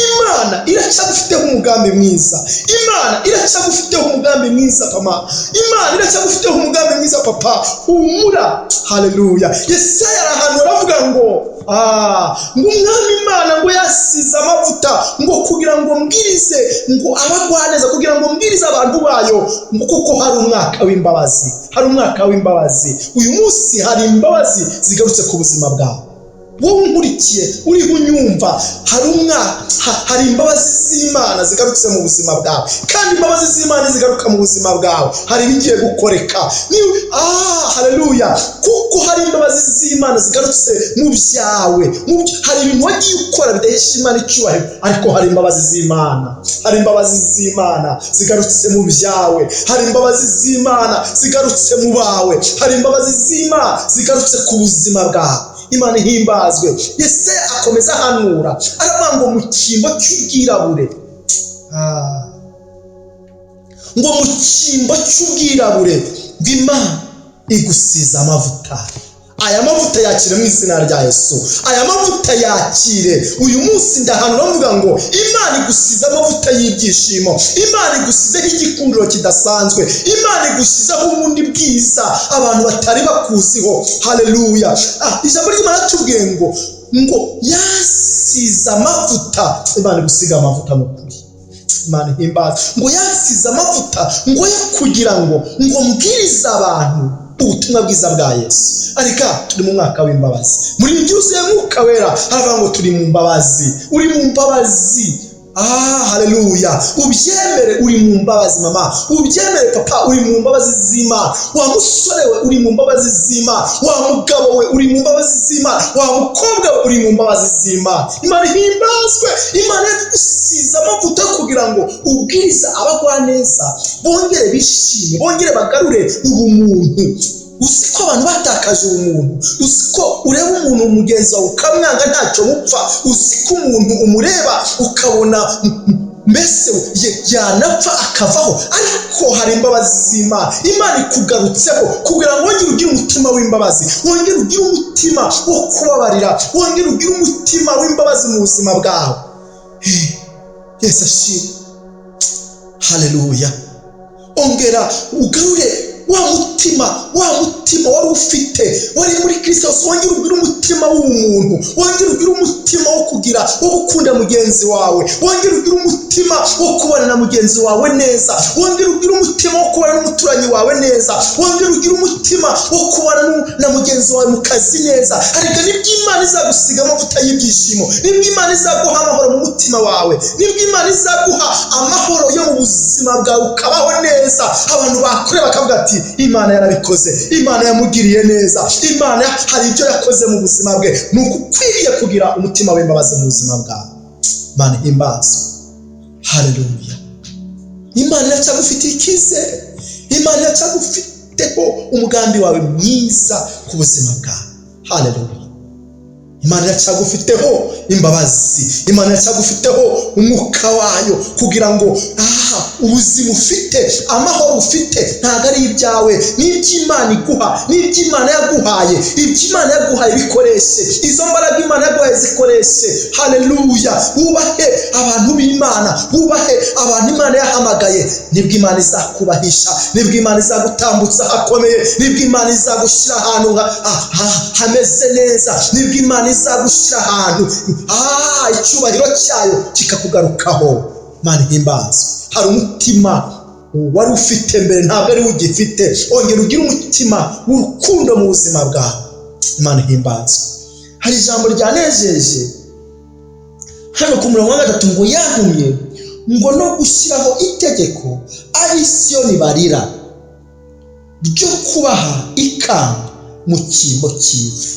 B: Imana iracyagufiteho umugambi mwiza. Imana iracyagufiteho umugambi mwiza mama. Imana iracyagufiteho umugambi mwiza papa. Humura. Haleluya. Yesaya arahanura aravuga ngo Umwami Imana ngo yasize amavuta ngo kugira ngo mbwirize ngo abagwaneza, kugira ngo mbwirize abantu bayo ngo kuko hari umwaka w'imbabazi. Hari umwaka w'imbabazi. Uyu munsi hari imbabazi zigarutse ku buzima bwawe. Wowe unkurikiye uriho unyumva, hari imbabazi z'Imana zigarutse mu buzima bwawe, kandi imbabazi z'Imana zigaruka mu buzima bwawe hari ibigiye gukoreka. Haleluya. Kuko hari imbabazi z'Imana zigarutse mu byawe, hari ibintu wagiye ukora bidahesha Imana icyubahiro, ariko hari imbabazi z'Imana, hari imbabazi z'Imana zigarutse mu byawe, hari imbabazi z'Imana zigarutse mu bawe, hari imbabazi z'Imana zigarutse ku buzima bwawe. Imana ihimbazwe. Yesaya akomeza ahanura aravuga ngo mu cyimbo cy'ubwirabure, ngo mu cyimbo cy'ubwirabure bw'Imana igusiza amavuta. Aya mavuta yakire mu izina rya Yesu. Aya mavuta yakire uyu munsi. Ndahanura mvuga ngo Imana igusize amavuta y'ibyishimo, Imana igusizeho igikundiro kidasanzwe, Imana igusizeho ubundi bwiza abantu batari bakuziho. Haleluya. Ijambo ry'Imana tubwiye ngo yasize amavuta. Imana igusiga amavuta n'ukuri. Imana ihimbaza. Ngo yasize amavuta ngo yo kugira ngo mbwirize abantu ubutumwa bwiza bwa Yesu. Ariko turi mu mwaka w'imbabazi. Muri byuzuye Mwuka Wera haravuga ngo turi mu mbabazi. Uri mu mbabazi. Haleluya. Ubyemere uri mu mbabazi mama. Ubyemere papa uri mu mbabazi z'Imana. Wa musore we uri mu mbabazi z'Imana. Wa mugabo we uri mu mbabazi z'Imana. Wa mukobwa we uri mu mbabazi z'Imana. Imana ihimbazwe. Imana yagusize amavuta kugira ngo ubwirize abagwaneza bongere bishime, bongere bagarure ubumuntu. Usiko abantu batakaje umuntu, usiko ureba umuntu mugenzi wawe ukamwanga ntacyo mupfa, usiko umuntu umureba ukabona mbese yanapfa akavaho, ariko hari imbabazi z'Imana. Imana ikugarutseho kugira ngo wongere ugire umutima w'imbabazi, wongere ugire umutima wo kubabarira, wongere ugire umutima w'imbabazi mu buzima bwawe. Yesu ashimwe. Haleluya. Ongera ugarure wa mutima wari ufite wari muri Kristo. Wongere ugire umutima w'umuntu, wongere ugire umutima wo gukunda mugenzi wawe, wongere ugire umutima wo kubana na mugenzi wawe neza, wongere ugire umutima wo kubana n'umuturanyi wawe neza, wongere ugire umutima wo kubana na mugenzi wawe mu kazi neza. Ariko nibwo Imana izagusiga amavuta y'ibyishimo, nibwo Imana izaguha amahoro mu mutima wawe, nibwo Imana izaguha amahoro yo mu buzima bwawe ukabaho neza. Abantu bakure bakavuga ati Imana yarabikoze, Imana yamugiriye neza, Imana hari ibyo yakoze mu buzima bwe. Ni ukwiriye kugira umutima w'imbabazi mu buzima bwawe. Imana ihimbazwe. Haleluya. Imana iracyagufitiye icyizere, Imana iracyagufiteho umugambi wawe mwiza ku buzima bwawe. Haleluya. Imana iracyagufiteho imbabazi, Imana iracyagufiteho umwuka wayo kugira ngo ubuzima ufite, amahoro ufite ntabwo ari ibyawe, n'iby'Imana iguha, n'iby'Imana yaguhaye. Iby'Imana yaguhaye bikoreshe, izo mbaraga Imana yaguhaye zikoreshe. Haleluya. Wubahe abantu b'Imana, wubahe abantu Imana yahamagaye. Nibwo Imana izakubahisha, nibwo Imana izagutambutsa hakomeye, nibwo Imana izagushyira ahantu hameze neza, nibwo Imana izagushyira ahantu icyubahiro cyayo kikakugarukaho. Imana ihimbazwe. Hari umutima wari ufite mbere ntabwo ari ugifite. Ongera ugire umutima w'urukundo mu buzima bwawe. Imana ihimbazwe. Hari ijambo ryanejeje hano ku murongo wa 3 ngo yantumye ngo no gushyiraho itegeko ari Siyoni barira ryo kubaha ikamba mu cyimbo cyiza.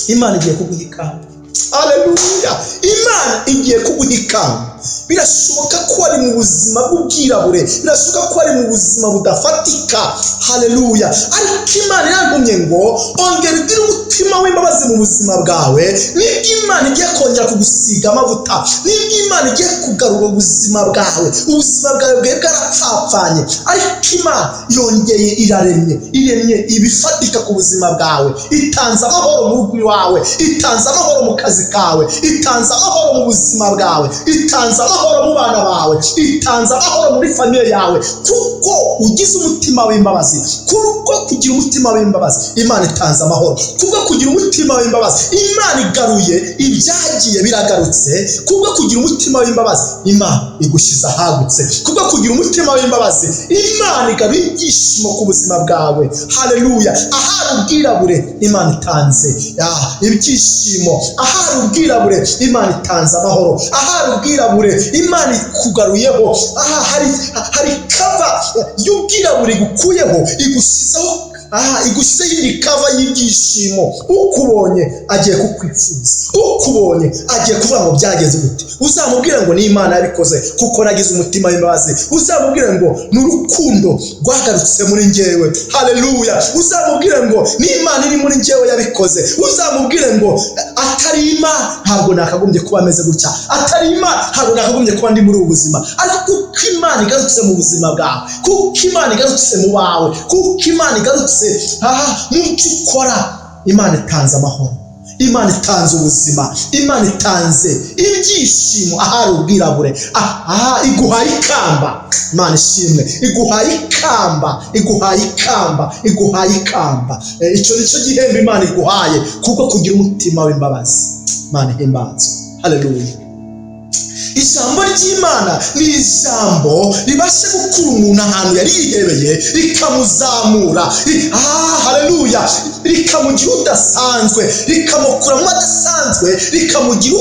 B: Imana igiye kuguha ikamba. Haleluya. Imana igiye kuguha ikamba. Birashoboka ko ari mu buzima bw'ubwirabure, birashoboka ko ari mu buzima budafatika. Haleluya. Ariko Imana yantumye ngo ongera ugire umutima w'imbabazi mu buzima bwawe. Nibwo Imana igiye kongera kugusiga amavuta, nibwo Imana igiye kugarura ubuzima bwawe. Ubuzima bwawe bwe bwarapfapfanye, ariko Imana yongeye iremye ibifatika ku buzima bwawe. Itanze amahoro mu rugo iwawe, itanze amahoro mu kazi kawe, itanze amahoro mu buzima bwawe, itanze amahoro mu bana bawe, itanze amahoro muri famiye yawe. Kuko ugize umutima w'imbabazi, kuko kugira umutima w'imbabazi Imana itanze amahoro. Kuko kugira umutima w'imbabazi Imana igaruye ibyagiye biragarutse. Kuko kugira umutima w'imbabazi Imana igushyize ahagutse. Kuko kugira umutima w'imbabazi Imana igaruye ibyishimo ku buzima bwawe. Haleluya. Ahari ubwirabure Imana itanze ibyishimo, ahari ubwirabure Imana itanze amahoro, ahari ubwirabure Imana ikugaruyeho, hari kava y'ubwirabure igukuyeho igushyizeho igushyizeho imikava y'ibyishimo. Ukubonye agiye kukwifuza, ukubonye agiye kuvuga ngo byagenze gute. Uzamubwire ngo ni Imana yabikoze kuko nagize umutima w'imbabazi. Uzamubwire ngo ni urukundo rwagarutse muri njyewe. Haleluya. Uzamubwire ngo ni Imana iri muri njyewe yabikoze. Uzamubwire ngo atari Imana ntabwo nakagombye kuba ameze gutya, atari Imana ntabwo nakagombye kuba ndi muri ubu buzima. Ariko kuko Imana igarutse mu buzima bwawe, kuko Imana igarutse mu bawe, kuko Imana igarutse mu cyo ukora, Imana itanze amahoro, Imana itanze ubuzima, Imana itanze ibyishimo ahari ubwirabure. Iguhaye ikamba. Imana ishimwe. Iguhaye ikamba, iguhaye ikamba, iguhaye ikamba. Icyo nicyo gihembo Imana iguhaye, kuko kugira umutima w'imbabazi. Imana ihimbazwe. Haleluya. Ijambo ry'Imana ni ijambo ribasha gukura umuntu ahantu yari yihebeye rikamuzamura. Haleluya. Rikamugira udasanzwe, rikamukura mu adasanzwe, rikamugira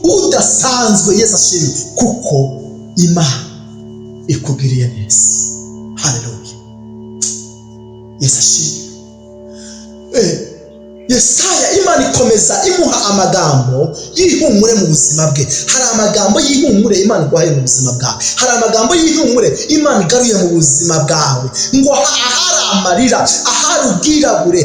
B: udasanzwe. Yesu ashimwe, kuko Imana ikugiriye neza. Haleluya. Yesu ashimwe. Yesaya, Imana ikomeza imuha amagambo y'ihumure mu buzima bwe. Hari amagambo y'ihumure Imana iguhaye mu buzima bwawe. Hari amagambo y'ihumure Imana igaruye mu buzima bwawe. Ngo ahari amarira, ahari ubwirabure,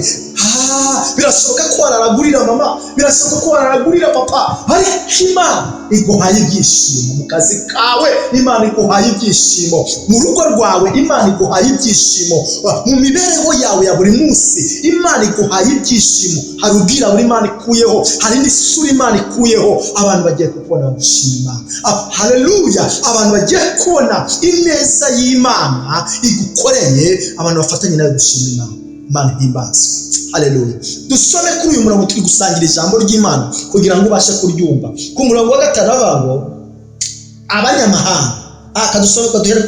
B: birashoboka ko wararagurira mama, birashoboka ko wararagurira papa, ariko Imana iguhaye ibyishimo. Mu kazi kawe Imana iguhaye ibyishimo, mu rugo rwawe Imana iguhaye ibyishimo, mu mibereho yawe ya buri munsi Imana iguhaye ibyishimo. Hari ubwirabure Imana ikuyeho, hari indi sura Imana ikuyeho. Abantu bagiye kubona bagishima Imana. Haleluya. Abantu bagiye kubona ineza y'Imana igukoreye, abantu bafatanye nawe gushima Imana. Imana ihimbazwe. Haleluya. Dusome kuri uyu murongo turi gusangira ijambo ry'Imana kugira ngo ubashe kuryumva. Ku murongo wa 5 avuga ngo abanyamahanga. Kadusome ko duhere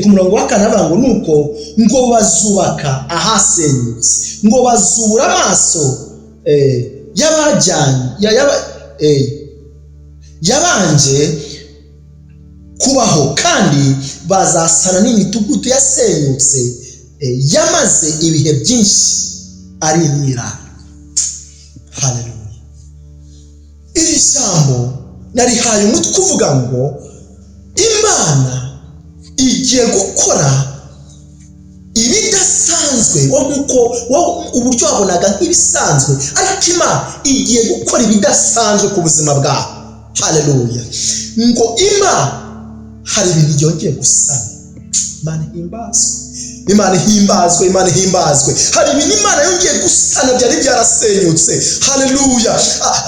B: ku murongo wa 4 avuga ngo nuko ngo bazubaka ahasenyutse, ngo bazura amaso yabanje kubaho, kandi bazasana n'imidugudu yasenyutse yamaze ibihe byinshi ari imyirare. Haleluya. Iri jambo narihaye umutwe uvuga ngo Imana igiye gukora ibidasanzwe. Uburyo wabonaga nk'ibisanzwe, ariko Imana igiye gukora ibidasanzwe ku buzima bwawe. Haleluya. Ngo Imana hari ibintu yongeye gusana. Imana ihimbazwe. Imana ihimbazwe. Imana ihimbazwe. Hari ibintu Imana yongeye gusana byari byarasenyutse. Haleluya.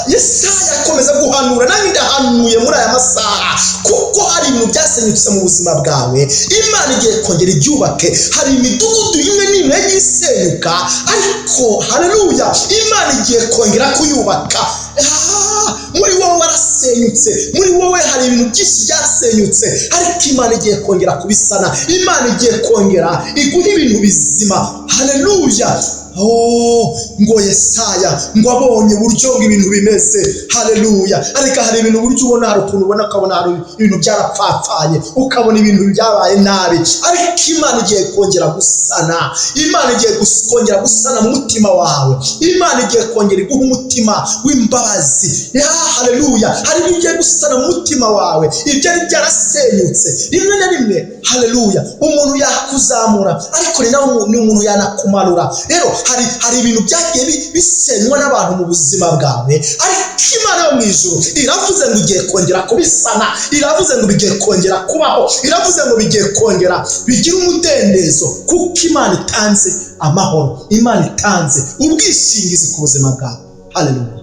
B: Yesaya akomeza guhanura, nanjye ndahanuye muri aya masaha, kuko hari ibintu byasenyutse mu buzima bwawe. Imana igiye kongera ibyubake. Hari imidugudu imwe n'imwe yagiye isenyuka, ariko haleluya, Imana igiye kongera kuyubaka. Muri wowe warasenyutse, muri wowe hari ibintu byinshi byasenyutse, ariko Imana igiye kongera kubisana. Imana igiye kongera iguha ibintu bizima. Haleluya. Ngo Yesaya ngo abonye uburyo ibintu bimeze. Haleluya. Ariko hari ibintu uburyo ubona, hari ukuntu ubona, ukabona hari ibintu byarapfapfanye, ukabona ibintu byabaye nabi, ariko Imana igiye kongera gusana. Imana igiye kongera gusana mu mutima wawe. Imana igiye kongera iguha umutima w'imbabazi. Haleluya. Hari ibintu igiye gusana mu mutima wawe, ibyari byarasenyutse rimwe na rimwe. Haleluya. Umuntu yakuzamura, ariko ni umuntu yanakumanura. Rero hari ibintu byagiye bisenywa n'abantu mu buzima bwawe, ariko Imana yo mu ijuru iravuze ngo igiye kongera kubisana. Iravuze ngo bigiye kongera kubaho. Iravuze ngo bigiye kongera bigira umudendezo, kuko Imana itanze amahoro. Imana itanze ubwishingizi ku buzima bwawe. Haleluya.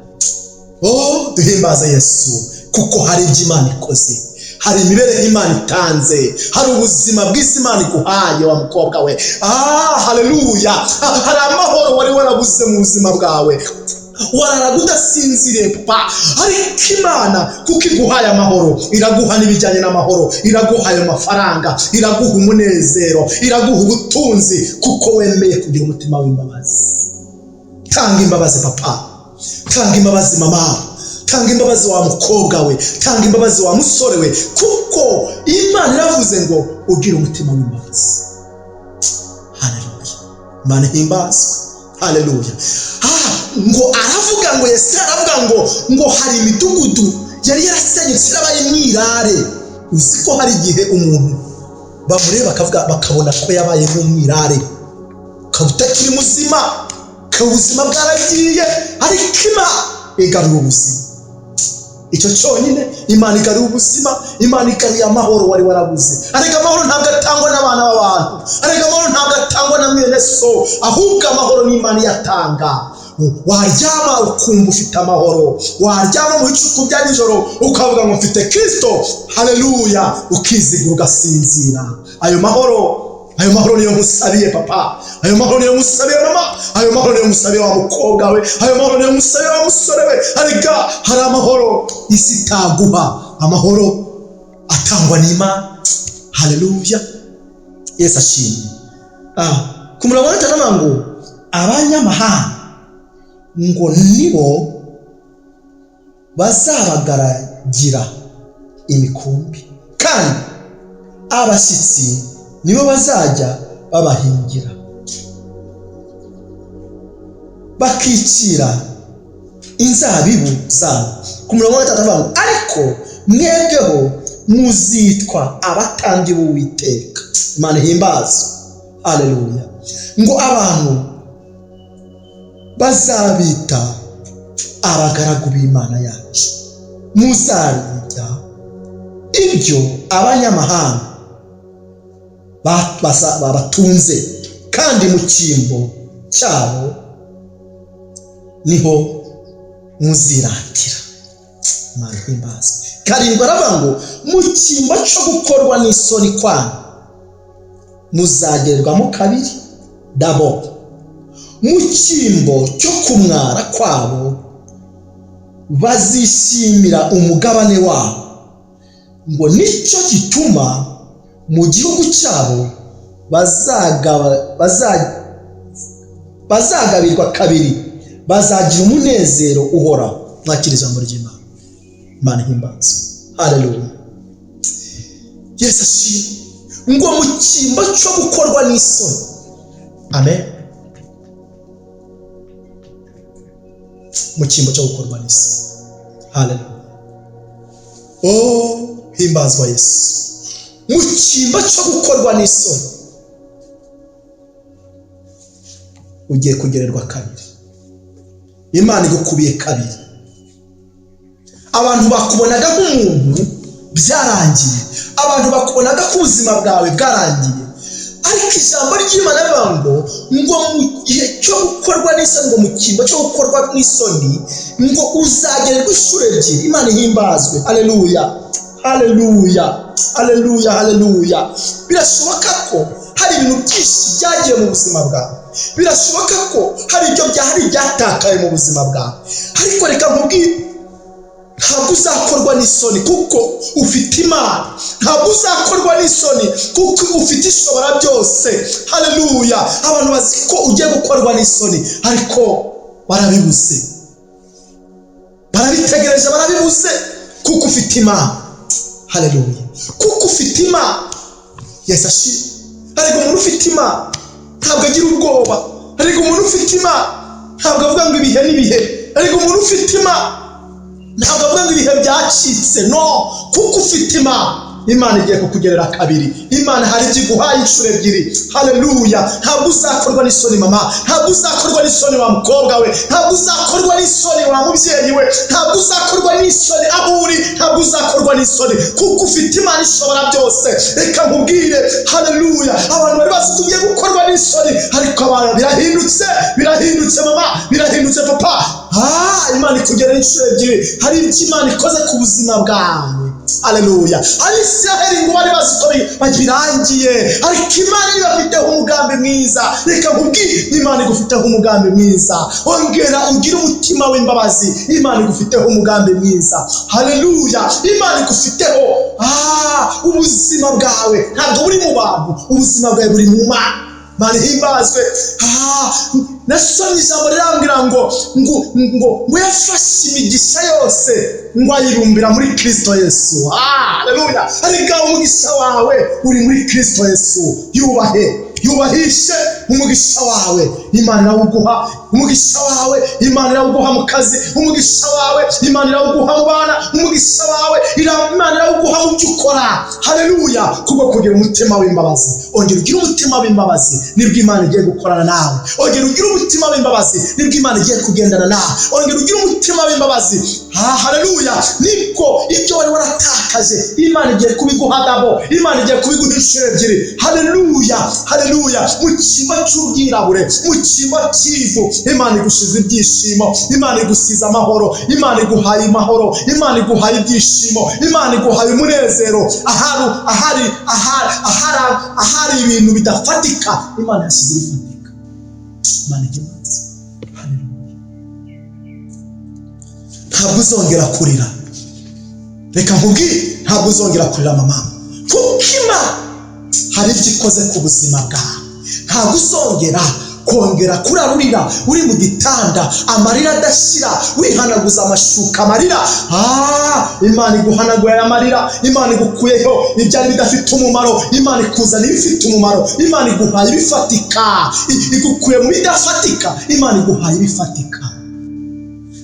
B: Duhimbaza Yesu, kuko hari ibyo Imana ikoze. Hari imibereho Imana itanze, hari ubuzima bw'isi Imana iguhaye wa mukobwa we. Haleluya. Hari amahoro wari warabuze mu buzima bwawe, wararaga udasinziriye papa, ariko Imana kuko iguhaye amahoro, iraguha n'ibijyanye n'amahoro, iraguha ayo mafaranga, iraguha umunezero, iraguha ubutunzi, kuko wemeye kugira umutima w'imbabazi. Tanga imbabazi papa, tanga imbabazi mama, tanga imbabazi wa mukobwa we, tanga imbabazi wa musore we, kuko Imana iravuze ngo ugire umutima w'imbabazi. Haleluya. Imana ihimbazwe. Haleluya. Ngo aravuga ngo Yesaya aravuga ngo hari imidugudu yari yarasenyutse irabaye mwirare. Uzi ko hari igihe umuntu bamureba bakabona ko yabaye nk'umwirare, kabutakiri muzima, ubuzima bwaragiye, ariko Imana igarura ubuzima. Icyo cyonyine, Imana igarura ubuzima, Imana igaruye amahoro wari warabuze. Ariko amahoro ntabwo atangwa n'abana b'abantu, ariko amahoro ntabwo atangwa na mwene so, ahubwo amahoro ni Imana iyatanga. Waryama ukumva ufite amahoro, waryama mu bicuku bya nijoro ukavuga ngo mfite Kristo, haleluya, ukizigura ugasinzira. Ayo mahoro niyo musabiye papa, ayo mahoro niyo musabiye mama, ayo mahoro niyo musabiye wa mukobwa we, ayo mahoro niyo musabiye wa musore we. Ariko hari amahoro isi itaguha, amahoro atangwa n'Imana. Haleluya, Yesu ashimwe. Ku murongo wa 5 ngo abanyamahanga ngo nibo bazabagaragira imikumbi, kandi abashyitsi nibo bazajya babahingira bakicira inzabibu zabo. Ku murongo wa 6 ariko mwebweho muzitwa abatambyi b'Uwiteka. Imana ihimbazwe. Haleluya. Ngo abantu bazabita abagaragu b'Imana yacu, muzarya ibyo abanyamahanga babatunze, kandi mu cyimbo cyabo niho muziratira. Imana ihimbazwe. 7 aravuga ngo mu cyimbo cyo gukorwa n'isoni kwanyu muzagererwamo kabiri dabo, mu cyimbo cyo kumwara kwabo bazishimira umugabane wabo. Ngo nicyo gituma mu gihugu cyabo bazagabirwa kabiri, bazagira umunezero uhoraho. Mwakira ijambo ry'Imana. Imana ihimbazwe. Haleluya, Yesu ashimwe. Ngo mu cyimbo cyo gukorwa n'isoni, amen, mu cyimbo cyo gukorwa n'isoni. Haleluya, himbazwa Yesu. Mu cyimbo cyo gukorwa n'isoni ugiye kugererwa kabiri. Imana igukubiye kabiri. Abantu bakubonaga nk'umuntu byarangiye, abantu bakubonaga ko ubuzima bwawe bwarangiye, ariko ijambo ry'Imana rivuga ngo mu gihe cyo gukorwa n'isoni, ngo mu cyimbo cyo gukorwa n'isoni, ngo uzagererwa inshuro ebyiri. Imana ihimbazwe. Haleluya, haleluya, haleluya, haleluya. Birashoboka ko hari ibintu byinshi byagiye mu buzima bwawe, birashoboka ko hari ibyo byatakaye mu buzima bwawe, ariko reka nkubwire, ntabwo uzakorwa n'isoni kuko ufite Imana. Ntabwo uzakorwa n'isoni kuko ufite ishobora byose. Haleluya. Abantu bazi ko ugiye gukorwa n'isoni, ariko barabibuze, barabitegereje, barabibuze, kuko ufite Imana. Haleluya, kuko ufite Imana. Yesu ashimwe. Ariko umuntu ufite Imana ntabwo agira ubwoba. Ariko umuntu ufite Imana ntabwo avuga ngo ibihe n'ibihe. Ariko umuntu ufite Imana ntabwo avuga ngo ibihe byacitse, no, kuko ufite Imana igiye kukugerera kabiri. Imana hari igiguhaye inshuro ebyiri. Haleluya. Ntabwo uzakorwa n'isoni mama, ntabwo uzakorwa n'isoni wa mukobwa we, ntabwo uzakorwa n'isoni wa mubyeyi we, ntabwo uzakorwa n'isoni aho uri, ntabwo uzakorwa n'isoni kuko ufite Imana ishobora byose. Reka nkubwire, haleluya, abantu bari bazi tugiye gukorwa n'isoni, ariko abantu birahindutse mama, birahindutse papa. Imana ikugerera inshuro ebyiri. Hari ibyo Imana ikoze ku buzima bwawe. Haleluya. Abisiraheli ngo bari bazi ko birangiye, ariko Imana ibafiteho umugambi mwiza. Reka nkubwire, Imana igufiteho umugambi mwiza. Ongera ugire umutima w'imbabazi. Imana igufiteho umugambi mwiza. Haleluya. Imana igufiteho ubuzima bwawe ntabwo buri mu bantu, ubuzima bwawe buri mu Mana. Imana ihimbazwe. nasomye ijambo rirambwira ngo yafashe imigisha yose ngo ayirumbira muri Kristo Yesu. Haleluya. Ariko umugisha wawe uri muri Kristo Yesu. Yubahishe umugisha wawe, Imana irawuguha. Umugisha wawe Imana irawuguha mu kazi, umugisha wawe Imana irawuguha mu bana, umugisha wawe Imana irawuguha mu byo ukora. Haleluya. Kubwo kugira umutima w'imbabazi. Ongera ugire umutima w'imbabazi, nibwo Imana igiye gukorana nawe. Ongera ugire umutima w'imbabazi, nibwo Imana igiye kugendana nawe. Ongera ugire umutima w'imbabazi. Haleluya. Nibwo ibyo wari waratakaje Imana igiye kubiguhagamo, Imana igiye kubiguhishira ebyiri. Haleluya. Haleluya. Mu cyimbo cy'ubwirabure, mu cyimbo cy'ivu, Imana igushize ibyishimo, Imana igusize amahoro, Imana iguhaye amahoro, Imana iguhaye ibyishimo, Imana iguhaye umunezero. Ahari ibintu bidafatika, Imana yashyize ibifatika. Imana igimanza. Haleluya. Ntabwo uzongera kurira. Reka nkubwire, ntabwo uzongera kurira mama, kuko Imana hari ibyo ikoze ku buzima bwawe. Ntabwo uzongera kongera kurarurira uri mu gitanda amarira adashira, wihanaguza amashuka amarira. Imana iguhanaguye amarira, Imana igukuyeho ibyari bidafite umumaro, Imana ikuzana ibifite umumaro, Imana iguhaye ibifatika. Igukuye mu bidafatika, Imana iguhaye ibifatika.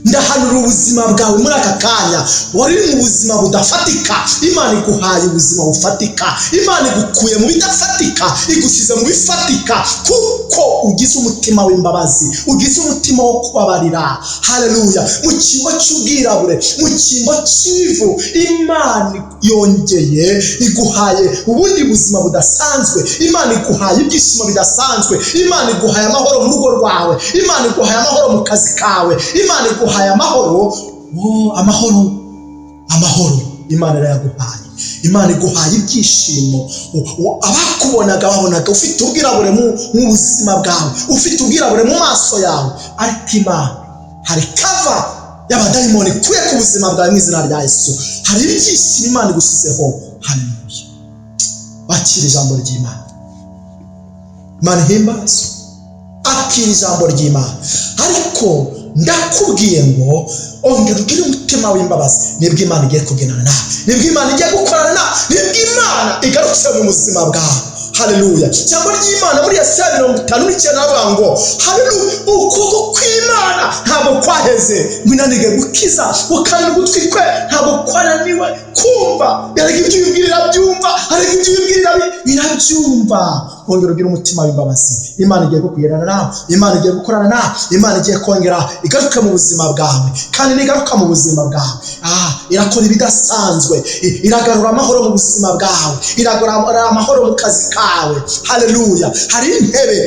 B: Ndahanura ubuzima bwawe muri aka kanya, wari mu buzima budafatika, Imana iguhaye ubuzima bufatika. Imana igukuye mu bidafatika, igushyize mu bifatika, kuko ugize umutima w'imbabazi, ugize umutima wo kubabarira. Haleluya. Mu cyimbo cy'ubwirabure, mu cyimbo cy'ivu, Imana yongeye iguhaye ubundi buzima budasanzwe. Imana iguhaye ibyishimo bidasanzwe, Imana iguhaye amahoro mu rugo rwawe, Imana iguhaye amahoro mu kazi kawe, Imana iguhaye amahoro. Amahoro Imana irayaguhaye. Imana iguhaye ibyishimo. Abakubonaga babonaga ufite ubwirabure mu buzima bwawe, ufite ubwirabure mu maso yawe, ariko Imana hari kava y'abadayimoni kuye ku buzima bwawe mu izina rya Yesu. Hari ibyishimo Imana igushyizeho. Haleluya. Bakira ijambo ry'Imana. Imana ihimbaza. Akira ijambo ry'Imana. Ariko ndakubwiye ngo ongera ugire umutima w'imbabazi, nibwo Imana igiye kugendana nawe, nibwo Imana igiye gukorana nawe, nibwo Imana igarutse mu buzima bwawe. Haleluya. Ijambo ry'Imana muri Yesaya 59 avuga ngo haleluya, ukuboko kw'Imana ntabwo kwaheze ngo inanige gukiza, kandi ugutwi kwe ntabwo kwananiwe kumva. Yarega ibyo ubwirira byumva, arega ibyo ubwirira birabyumva. Ongera ugire umutima w'imbabazi. Imana igiye kugendana nawe, Imana igiye gukorana nawe, Imana igiye kongera igaruka mu buzima bwawe. Kandi nigaruka mu buzima bwawe, irakora ibidasanzwe, iragarura amahoro mu buzima bwawe, iragarura amahoro mu kazi kawe. Haleluya. Hari intebe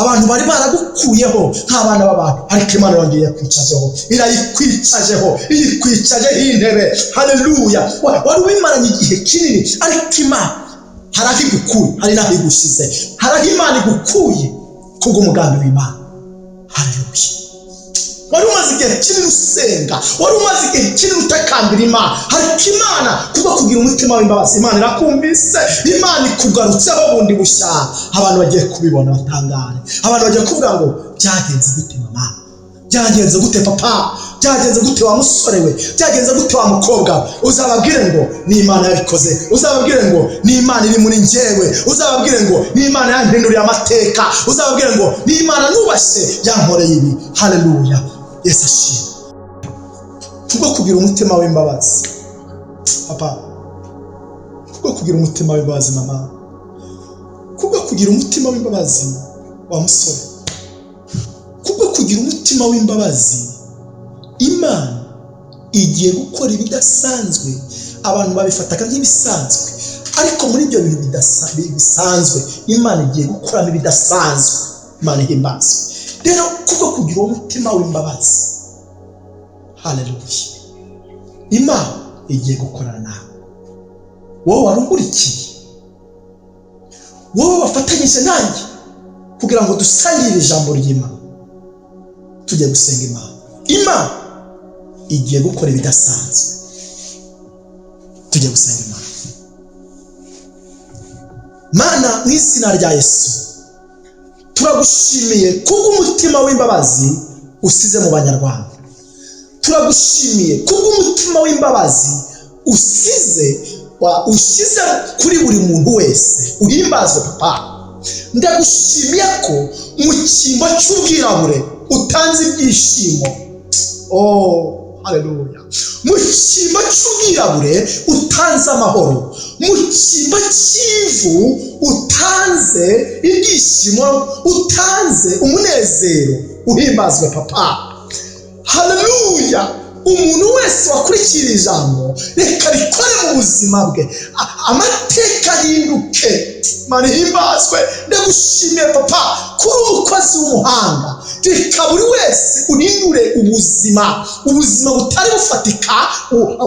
B: abantu bari baragukuyeho nk'abana b'abantu, ariko Imana yongeye kwicajeho, irayikwicajeho, iyikwicajeho intebe. Haleluya. Wari ubimaranye igihe kinini, ariko Imana hari aho igukuye, hari n'aho igushyize. Hari aho Imana igukuye kubw'umugambi w'Imana. Haleluya. Wari umaze igihe kinini usenga, wari umaze igihe kinini utakambira Imana, ariko Imana kubwo kugira umutima w'imbabazi, Imana irakumvise, Imana ikugarutseho bundi bushya. Abantu bagiye kubibona batangare, abantu bagiye kuvuga ngo byagenze gute mama, byagenze gute papa, byagenze gute wa musore we, byagenze gute wa mukobwa. Uzababwire ngo ni Imana yabikoze, uzababwire ngo ni Imana iri muri njyewe, uzababwire ngo ni Imana yampinduriye amateka, uzababwire ngo ni Imana nubashye yankoreye ibi. Haleluya. Yesu ashimwe. Kubwo kugira umutima w'imbabazi papa, kubwo kugira umutima w'imbabazi mama, kubwo kugira umutima w'imbabazi wa musore, kubwo kugira umutima w'imbabazi, Imana igiye gukora ibidasanzwe. Abantu babifataga nk'ibisanzwe, ariko muri ibyo bintu bisanzwe Imana igiye gukora ibidasanzwe. Imana ihimbazwe. Rero kubwo kugira umutima w'imbabazi, haleluya, Imana igiye gukorana nawe. Wowe warungurikiye, wowe wafatanyije nanjye kugira ngo dusangire ijambo ry'Imana, tujye gusenga Imana. Imana igiye gukora ibidasanzwe. Tujye gusenga Imana. Mana, mu izina rya Yesu turagushimira turagushimiye kubw'umutima w'imbabazi usize mu banyarwanda. Turagushimiye kubw'umutima w'imbabazi usize kuri buri muntu wese. Uhimbazwe Papa. Ndagushimiye ko mu cyimbo cy'ubwirabure utanze ibyishimo. Haleluya. Mu cyimbo cy'ubwirabure utanze amahoro. Mu cyimbo cy'ivu utanze ibyishimo, utanze umunezero. Uhimbazwe Papa. Haleluya. Umuntu wese wakurikira ijambo reka rikore mu buzima bwe, amateka ahinduke. Mana himbazwe. Ndagushimiye Papa kuri umukozi w'umuhanga. Reka buri wese uhindure ubuzima butari bufatika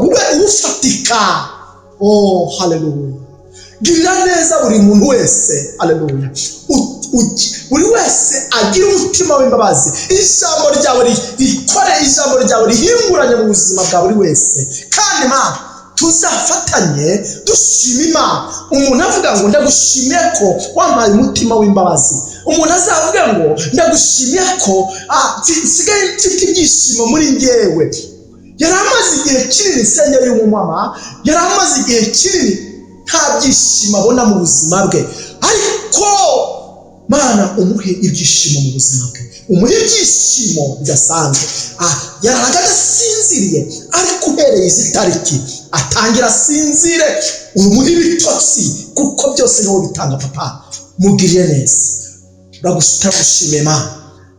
B: bube ubufatika. Haleluya. Girira neza buri muntu wese. Haleluya. Buri wese agira umutima w'imbabazi. Ijambo ryawe rikore, ijambo ryawe rihinguranye mu buzima bwa buri wese. Kandi Mana tuzafatanye dushima Imana. Umuntu avuga ngo ndagushimiye ko wampaye umutima w'imbabazi. Umuntu azavuga ngo ndagushimiye ko nsigaye mfite ibyishimo muri njyewe. Yari amaze igihe kinini senyeri y'umumama, yari amaze igihe kinini nta byishimo abona mu buzima bwe, ariko Mana umuhe ibyishimo mu buzima bwe, umuhe ibyishimo bidasanzwe. Yaraga adasinziriye, ariko uhereye izi tariki atangira asinzire. Umuhe ibitotsi kuko byose niwo bitanga Papa. Mugirire neza. Ndagushimiye Mana.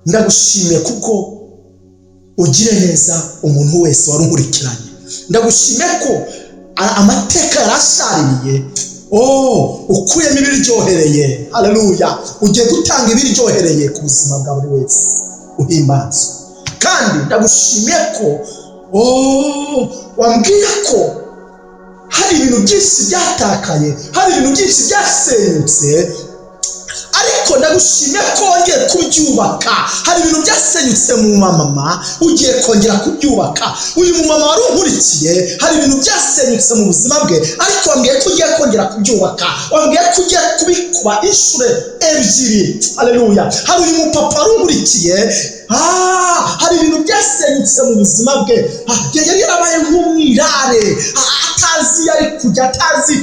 B: Ndagushimiye kuko ugire neza umuntu wese warunkurikiranye. Ndagushimiye ko amateka yarashaririye. Ukuyemo ibiryohereye. Haleluya. Ugiye gutanga ibiryohereye ku buzima bwa buri wese. Uhimbazwe. Kandi ndagushimiye ko wambwiye ko hari ibintu byinshi byatakaye, hari ibintu byinshi byasenyutse, ariko ndagushimiye ko wongeye kubyubaka. Hari ibintu byasenyutse mu mama ugiye kongera kubyubaka. Uyu mumama wari unkurikiye, hari ibintu byasenyutse mu buzima bwe, ariko wambwiye ko ugiye kongera kubyubaka. Wambwiye ko ugiye kubikuba inshuro ebyiri. Haleluya. Hari uyu mupapa wari unkurikiye, hari ibintu byasenyutse mu buzima bwe. Yari yarabaye nk'umwirare, atazi yari kujya, atazi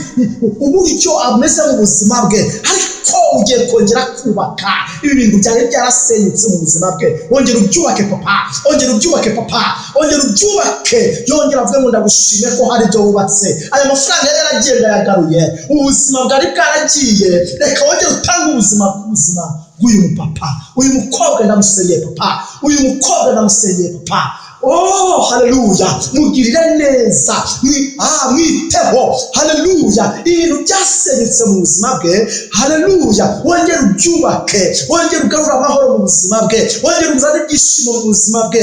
B: uburyo ameze mu buzima bwe, ariko ugiye kongera kubaka. Ibi bintu byari byarasenyutse mu buzima bwe. Wongera ubyubake Papa. Wongera ubyubake Papa. Wongera ubyubake. Yongera avuga ngo ndagushimiye ko hari ibyo wubatse. Aya mafaranga yari yaragenda yagaruye. Ubuzima bwari bwaragiye. Reka wongera utange ubuzima bw'ubuzima bw'uyu mupapa. Uyu mukobwa ndamusengeye Papa. Uyu mukobwa ndamusengeye Papa. Haleluya. Mugirire neza. Mwiteho. Haleluya. Ibintu byasenyutse mu buzima bwe. Haleluya. Wongera ubyubake. Wongera ugarura amahoro mu buzima bwe. Wongera uzane ibyishimo mu buzima bwe.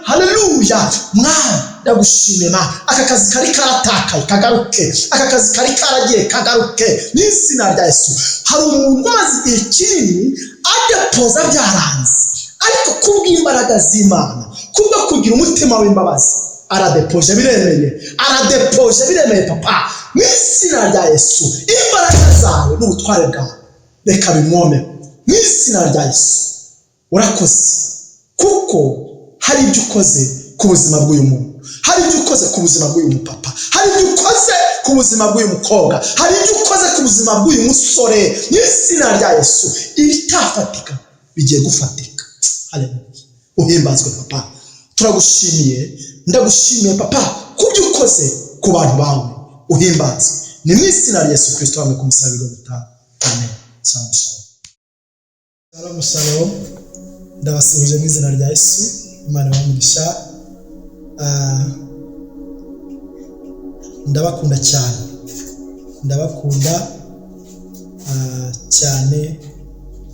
B: Haleluya. Mwana ndagushimiye Mana. Aka kazi kari karatakaye kagaruke. Aka kazi kari karagiye kagaruke. N'izina rya Yesu. Hari umuntu umaze igihe kinini adepoza byaranze, ariko kubw'imbaraga z'Imana, kubwo kugira umutima w'imbabazi, aradepoje biremeye Papa. N'izina rya Yesu. Imbaraga zawe n'ubutware bwawe reka bimwome. N'izina rya Yesu. Urakoze kuko hari ibyo ukoze ku buzima bw'uyu muntu. Hari ibyo ukoze ku buzima bw'uyu mupapa. Hari ibyo ukoze ku buzima bw'uyu mukobwa. Hari ibyo ukoze ku buzima bw'uyu musore. N'izina rya Yesu. Ibitafatika bigiye gufatika. Haleluya. Uhimbazwe Papa. Turagushimiye. Ndagushimiye Papa kubyo ukoze ku bantu bawe. Uhimbazwe. Ni mu izina rya Yesu Kristo hamwe kumusabira gutaha. Amen. Shalom. Ndabasubije mu izina rya Yesu. Imana ibamugisha. Ndabakunda cyane. Ndabakunda cyane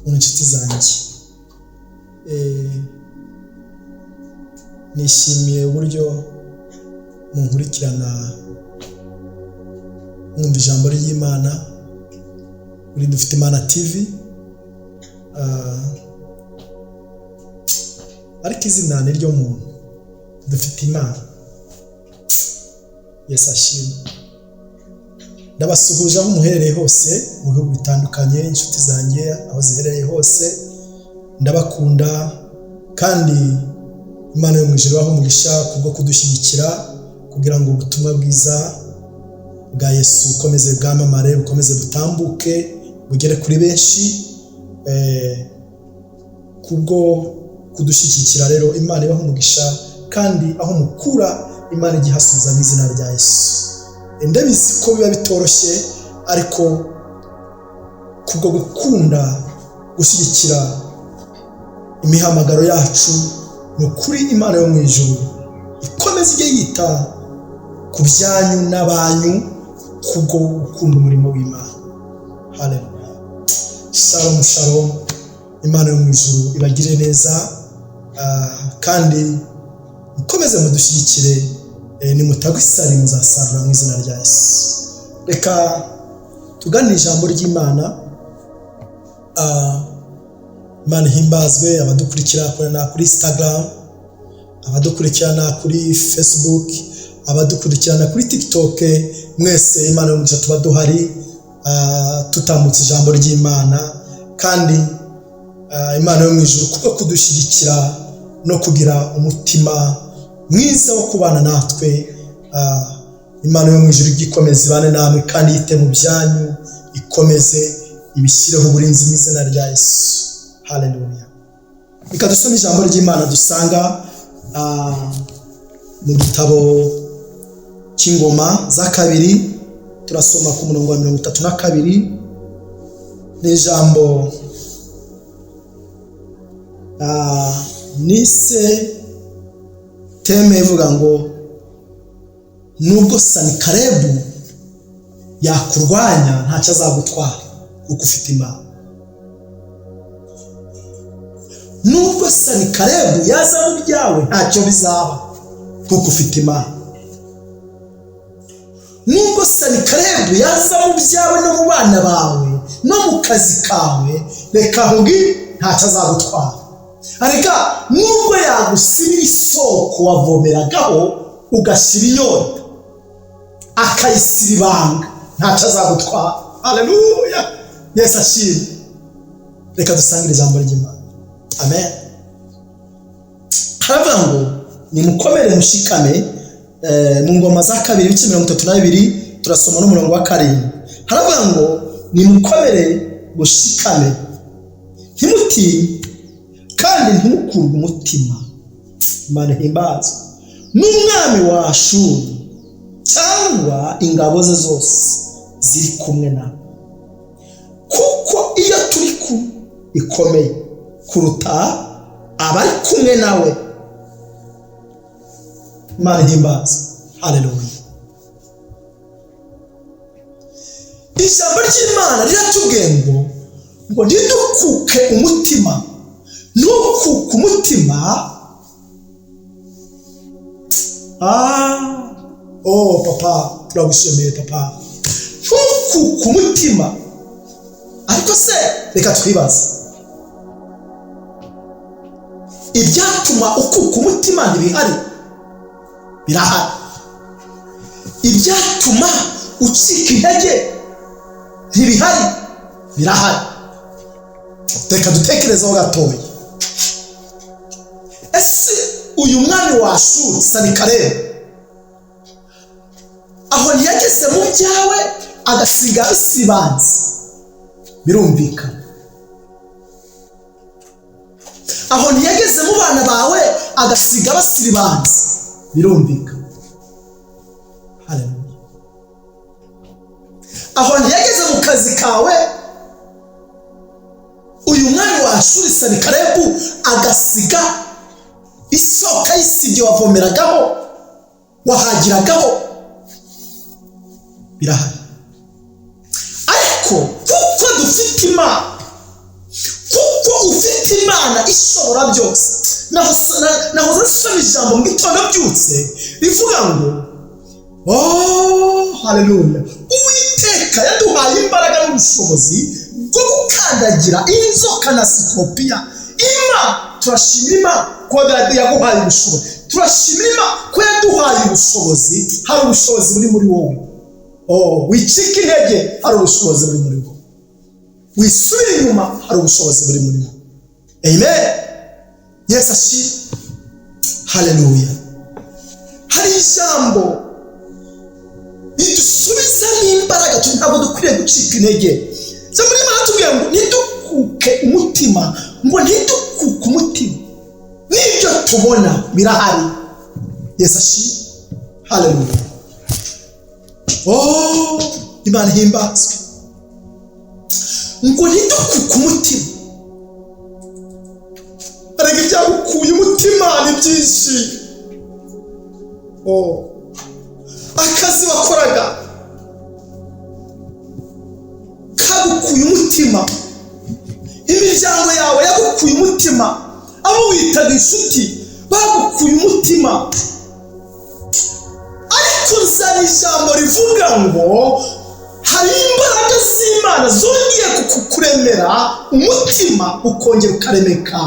B: mu nshuti zanjye. Nishimiye uburyo munkurikirana mwumva ijambo ry'Imana kuri Dufite Imana TV. Ariko izina ni ryo muntu. Dufite Imana. Yesu ashimwe. Ndabasuhuje aho muherereye hose mu bihugu bitandukanye, inshuti zanjye aho ziherereye hose. ndabakunda kandi Imana yo mu ijuru ibahe umugisha kubwo kudushyigikira kugira ngo ubutumwa bwiza bwa Yesu bukomeze bwamamare, bukomeze butambuke, bugere kuri benshi. Kubwo kudushyigikira rero Imana ibahe umugisha, kandi aho mukura Imana igihasubiza mu izina rya Yesu. Ndabizi ko biba bitoroshye, ariko kubwo gukunda gushyigikira imihamagaro yacu, ni ukuri Imana yo mu ijuru ikomeze ijye yita ku byanyu n'abanyu kubwo gukunda umurimo w'Imana. Haleluya. Shalom shalom. Imana yo mu ijuru ibagire neza, kandi mukomeze mudushyigikire, nimutagwa isari muzasarura mu izina rya Yesu. Reka tuganire ijambo ry'Imana. Imana himbazwe. Abadukurikirana kuri Instagram, abadukurikirana kuri Facebook, abadukurikirana kuri TikTok, mwese Imana yo mu ijuru tuba duhari tutambutse ijambo ry'Imana. Kandi Imana yo mu ijuru kubwo kudushyigikira no kugira umutima mwiza wo kubana natwe, Imana yo mu ijuru igikomeze ibane namwe kandi yite mu byanyu, ikomeze ibishyireho uburinzi mu izina rya Yesu. Haleluya. Reka dusome ijambo ry'Imana dusanga mu gitabo cy'Ingoma za kabiri, turasoma ku murongo wa 32. Ni ijambo nise teme ivuga ngo nubwo Sanikarebu yakurwanya ntacyo azagutwara kuko ufite Imana. Nubwo Sanikarebu yaza mu byawe ntacyo bizaba kuko ufite Imana. Nubwo Sanikarebu yaza mu byawe no mu bana bawe no mu kazi kawe, reka nkubwire ntacyo azagutwara. Areka nubwo yagusibira isoko wavomeragaho ugashyira inyota, akayisira ibanga, ntacyo azagutwara. Haleluya. Yesu ashimwe. Reka dusangire ijambo ry'Imana. Amen. Haravuga ngo nimukomere mushikame. Mu Ngoma za kabiri ibice 32 turasoma n'umurongo wa 7. Haravuga ngo nimukomere mushikame, ntimutinye kandi ntimukurwe umutima. Imana himbazwe. N'umwami wa Ashuru cyangwa ingabo ze zose ziri kumwe nawe, kuko iyo turi ikomeye kuruta abari kumwe nawe. Imana himbazwe. Haleluya. Ijambo ry'Imana riratubwiye ngo ntidukuke umutima. Ntukuke umutima. Papa, turagushimiye papa. Ntukuke umutima. Ariko se reka twibaze, ibyatuma ukuka umutima ntibihari? Birahari. Ibyatuma ucika intege ntibihari? Birahari. Reka dutekerezeho gatoya. Ese uyu mwami wa Ashuru Sanikarebu aho ntiyageze mu byawe agasiga bisibanze? Birumvikana. Aho ntiyageze mu bana bawe agasiga basiribanze? Birumvikana. Haleluya. Aho ntiyageze mu kazi kawe uyu mwami wa Ashuru Sanikarebu agasiga isoko y'isibyo wavomeragaho wahagiragaho? Birahari. Ariko kuko dufite Imana, kuko ufite Imana ishobora byose. Naho nsoma ijambo mu gitondo byutse rivuga ngo haleluya, Uwiteka yaduhaye imbaraga n'ubushobozi bwo gukandagira inzoka na sikopiya. Turashimira Imana ko yaguhaye ubushobozi. Turashimira Imana ko yaduhaye ubushobozi. Hari ubushobozi buri muri wowe. Wicika intege, hari ubushobozi buri muri wowe. Wisubira inyuma, hari ubushobozi buri muri wowe. amen. Yesu ashimwe, haleluya. Hari ijambo ridusubizamo imbaraga, ntabwo dukwiriye gucika intege. Se muri Imana tubwira ngo ntidukuke umutima, ngo ntidukuke umutima, n'ibyo tubona birahari. Yesu ashimwe, haleluya. Imana ihimbazwe. Ngo ntidukuke umutima. Ariko ibyagukuye umutima ni byinshi. Akazi wakoraga kagukuye umutima, imiryango yawe yagukuye umutima, abo witaga inshuti bagukuye umutima. Ariko nzana ijambo rivuga ngo hari imbaraga z'Imana zongeye kukuremera umutima ukongera ukaremeka.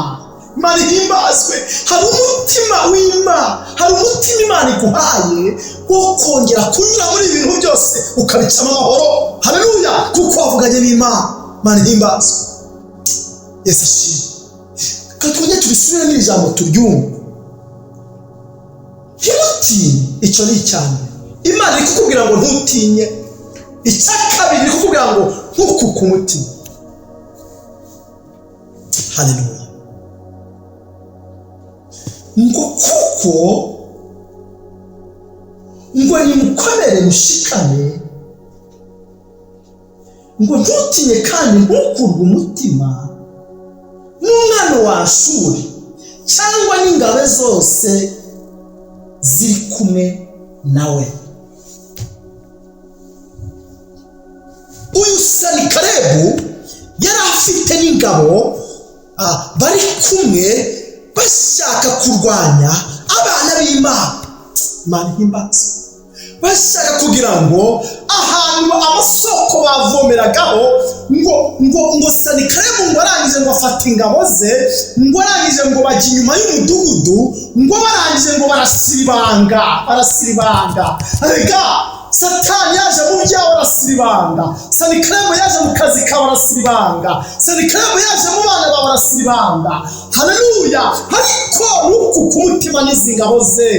B: Imana ihimbazwe. Hari umutima w'Imana, hari umutima Imana iguhaye wo kongera kunyura muri ibintu byose ukabicamo amahoro. Haleluya, kuko wavuganye n'Imana. Imana ihimbazwe. Yesu ashimwe. Katwongere tubisubire n'ijambo turyumve. Ntimutinye, icyo ni icyane. Imana iri kukubwira ngo ntutinye. Icya kabiri iri kukubwira ngo ntukuke umutima. Haleluya. Ngo kuko ngo nimukomere mushikane, ngo ntutinye kandi ntukurwe umutima n'umwana wa Ashuri cyangwa n'ingabe zose ziri kumwe nawe. Uyu Senakeribu yari afite n'ingabo bari kumwe bashaka kurwanya abana b'Imana. Imana ihimbaza. Bashaka kugira ngo ahantu amasoko bavomeragaho ngo Senakeribu ngo arangije ngo afata ingabo ze, ngo arangije ngo bajya inyuma y'umudugudu, ngo barangije ngo barasiribanga. Arega Satani yaje mu byawe arasiribanga, Senakeribu yaje mu kazi kawe arasiribanga, Senakeribu yaje mu bana bawe arasiribanga. Haleluya. Ariko nukuke umutima n'izi ngabo ze.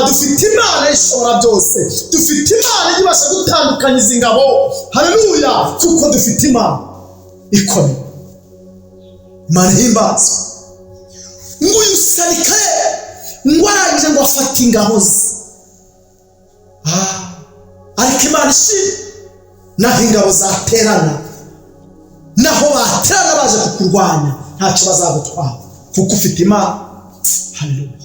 B: Dufite Imana ishobora byose, dufite Imana ibasha gutandukanya izi ngabo. Haleluya, kuko dufite Imana ikomeye. Imana ihimbazwe. Ngo uyu Senakeribu ngo arangije ngo afate ingabo ze. Ariko Imana ishimwe, naho ingabo zaterana, naho baterana baje kukurwanya, ntacyo bazagutwara kuko ufite Imana. Haleluya.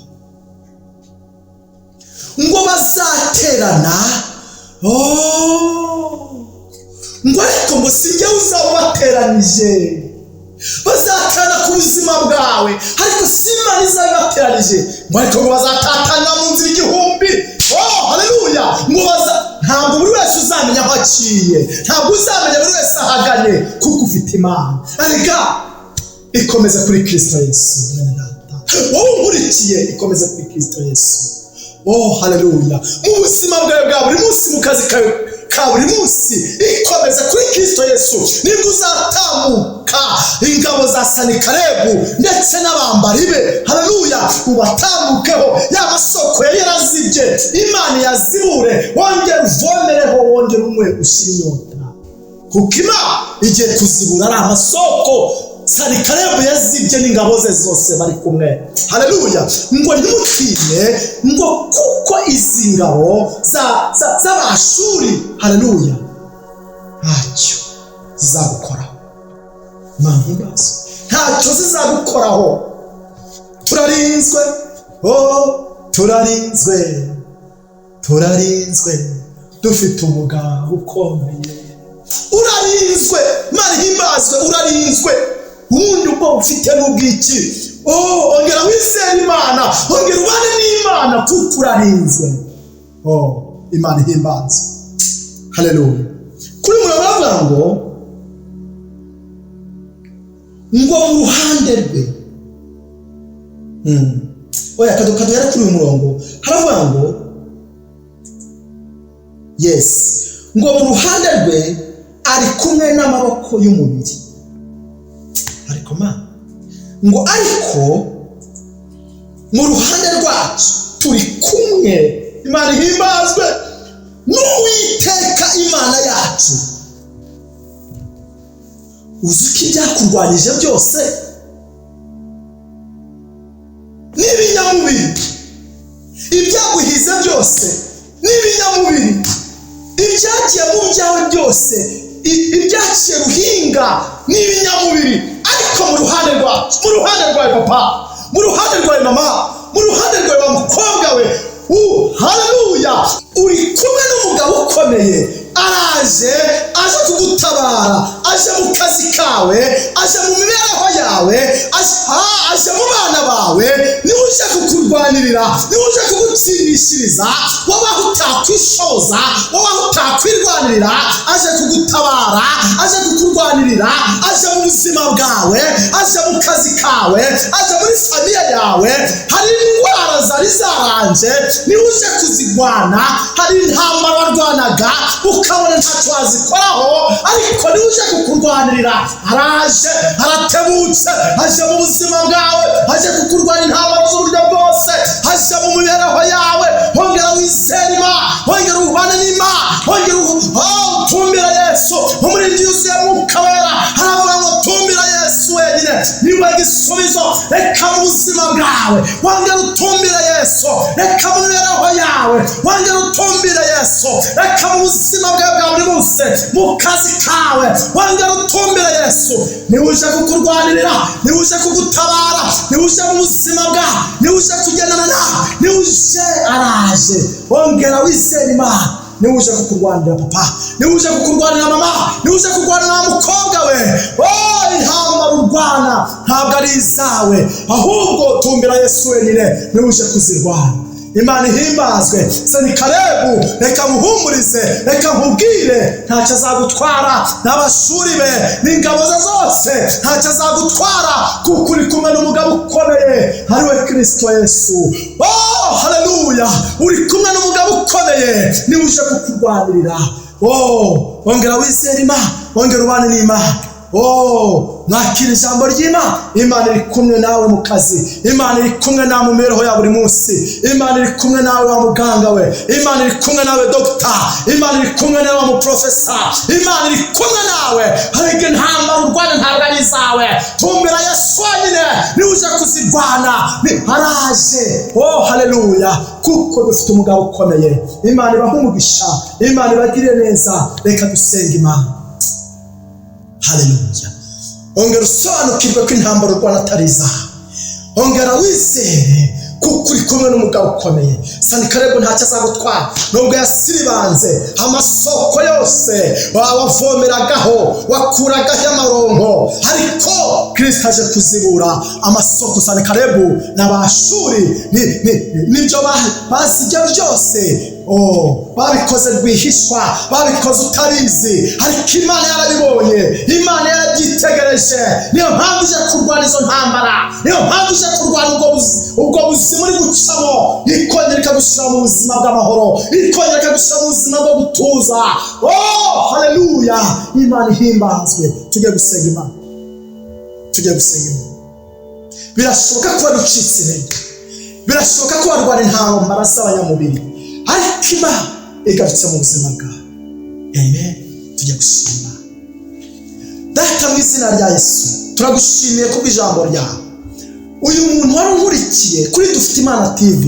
B: Ngo bazaterana, ngo ariko ngo sinjye uzabateranije. Bazaterana ku buzima bwawe, ariko si Imana izabateranije. Ngo ariko ngo bazatatana mu nzira igihumbi. Haleluya. Ngo ntabwo buri wese uzamenya aho aciye, ntabwo uzamenya buri wese ahaganye, kuko ufite Imana. Arega ikomeza kuri Kristo Yesu. Wowe unkurikiye, ikomeza kuri Kristo Yesu. Haleluya. Mu buzima bwawe bwa buri munsi, mu kazi kawe ka buri munsi, ikomeza kuri Kristo Yesu. Nibwo uzatambuka ingabo za Senakeribu ndetse n'abambari be. Haleluya. Ubatambukeho, ya masoko yari yarazibye Imana yazibure, wongere uvomereho, wongere unywe ushira inyota, kuko Imana igiye kuzibura ari amasoko Senakeribu yazibye n'ingabo ze zose bari kumwe. Haleluya. Ngo ntimutinye, ngo kuko izi ngabo z'Abashuri, haleluya, ntacyo zizagukoraho. Imana ihimbaza. Ntacyo zizagukoraho. Turarinzwe. Turarinzwe. Dufite umugabo ukomeye. Urarinzwe. Imana ihimbazwe. Urarinzwe. Ubundi ubwo ufite n'ubwiki. Ongera wizere Imana, ongera ubane n'Imana, kuko urarinzwe. Imana ihimbaza. Haleluya. Kuri murabavuga ngo mu ruhande rwe. Kaduhera kuri uyu murongo haravuga ngo yes, ngo mu ruhande rwe ari kumwe n'amaboko y'umubiri. Ariko ngo ariko mu ruhande rwacu turi kumwe. Imana ihimbazwe n'Uwiteka Imana yacu. Uzi ko ibyakurwanyije byose n'ibinyamubiri, ibyaguhize byose n'ibinyamubiri, ibyagiye mu byawe byose, ibyaciye ruhinga n'ibinyamubiri. Ariko mu ruhande rwacu, mu ruhande rwawe papa, mu ruhande rwawe mama, mu ruhande rwawe wa mukobwa we, haleluya, uri kumwe n'umugabo ukomeye. Aje kugutabara, aje mu kazi kawe, aje mu mibereho yawe, aje mu bana bawe. Niwe uje kukurwanirira, niwe uje kugutsindishiriza, wowe utakwishoza, wowe utakwirwanirira. Aje kugutabara, aje kukurwanirira, aje mu buzima bwawe, aje mu kazi kawe, aje muri famiye yawe. Hari indwara zari zaranje, niwe uje kuzigwana. Hari intambara warwanaga ukabona ntacyo wazikoraho, ariko niwe uje kukurwanirira. Araje, aratebutse, aje mu buzima bwawe, aje kukurwanya intambara z'uburyo bwose, aje mu mibereho yawe. Hongera wizere Imana, hongera ubane n'Imana, hongera utumbira Yesu. Umurindi yuzuye Mwuka Wera haravuga ngo tumbira Yesu wenyine niwe gisubizo. Reka mu buzima bwawe wongera utumbira Yesu, reka mu mibereho yawe wongera utumbira Yesu, reka mu buzima bwawe bwa buri munsi, mu kazi kawe wongera utumbira Yesu. Niwe uje kukurwanirira, niwe uje kugutabara, niwe uje mu buzima bwawe, niwe uje kugendana nawe, niwe uje. Araje, wongera wizere Imana. Niwe uje kukurwanira papa, niwe uje kukurwanira mama, niwe uje kurwanira mukobwa we. Intambara urwana ntabwo ari izawe, ahubwo tumbira Yesu wenyine, niwe uje kuzirwana. Imana ihimbazwe. Senakeribu reka muhumurize, reka nkubwire, ntacyo azagutwara n'abashuri be n'ingabo ze zose, ntacyo azagutwara kuko uri kumwe n'umugabo ukomeye ariwe Kristo Yesu. Haleluya, uri kumwe n'umugabo ukomeye, niwe uje kukurwanirira. Wongera wizere Imana, wongera ubane n'Imana. Mwakira ijambo ry'Imana. Imana iri kumwe nawe mu kazi, Imana iri kumwe nawe mu mibereho ya buri munsi, Imana iri kumwe nawe wa muganga we, Imana iri kumwe nawe dogita, Imana iri kumwe nawe wa muprofesa, Imana iri kumwe nawe. Hari intambara urwana ntabwo ari izawe, tumbira Yesu wenyine, niwe uje kuzirwana. Araje. Haleluya, kuko dufite umugabo ukomeye. Imana ibahe umugisha, Imana ibagirire neza. Reka dusenge Imana. Haleluya. Ongera usobanukirwe ko intambara urwana atari izawe. Ongera wizere kuko uri kumwe n'umugabo ukomeye. Senakeribu ntacyo azagutwara, nubwo yasiribanze amasoko yose wavomeragaho, wakuragaho amaronko, ariko Kristo aje kuzibura amasoko. Senakeribu n'abashuri nibyo bazijya byose, babikoze rwihishwa, babikoze utabizi, ariko Imana yarabibonye, Imana yarabyitegereje. Niyo mpamvu ije kurwana izo ntambara, niyo mpamvu ije kurwana ubwo buzima uri gucamo, ikongera ikagushyira mu buzima bw'amahoro, ikongera ikagushyira mu buzima bwo gutuza. Haleluya, Imana ihimbazwe. Tujye gusenga Imana, tujye gusenga Imana. Birashoboka ko warucitse intege, birashoboka ko warwana intambara z'abanyamubiri, ariko Imana igarutse mu buzima bwawe. Amen. Tujye gushima Data mu izina rya Yesu. Turagushimiye kubwo ijambo ryawe. Uyu muntu wari unkurikiye kuri Dufite Imana TV,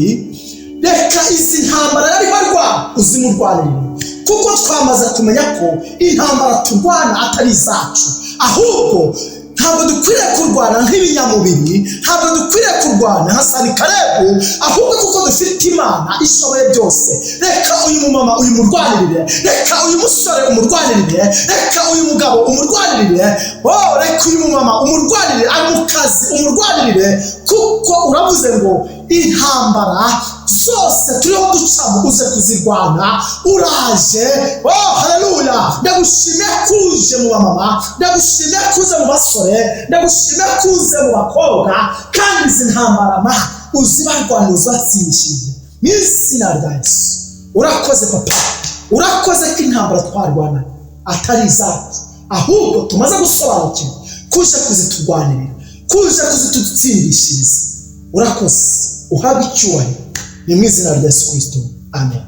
B: reka izi ntambara yari barwa uzimurwanirire, kuko twamaze kumenya ko intambara turwana atari izacu, ahubwo ntabwo dukwiriye kurwana nk'ibinyamubiri, ntabwo dukwiriye kurwana nka Senakeribu, ahubwo kuko dufite Imana ishoboye byose. Reka uyu mumama uyimurwanirire, reka uyu musore umurwanirire, reka uyu mugabo umurwanirire, reka uyu mumama umurwanirire, ari mu kazi umurwanirire, kuko uravuze ngo intambara zose turiho ducamo uze kuzirwana. Uraje. Haleluya, ndagushimiye kuje mu bamama, ndagushimiye kuze mu basore, ndagushimiye kuze mu bakobwa, kandi izi ntambara uzibarwanira uzatsindishije mu izina rya Yesu. Urakoze papa, urakoze ko intambara twarwana atari izacu, ahubwo tumaze gusobanukirwa kuje kuziturwanirira. kuje kuzitutsindishiriza. Urakoze, uhabwe icyubahiro, ni mu izina rya Yesu Kristo, amen.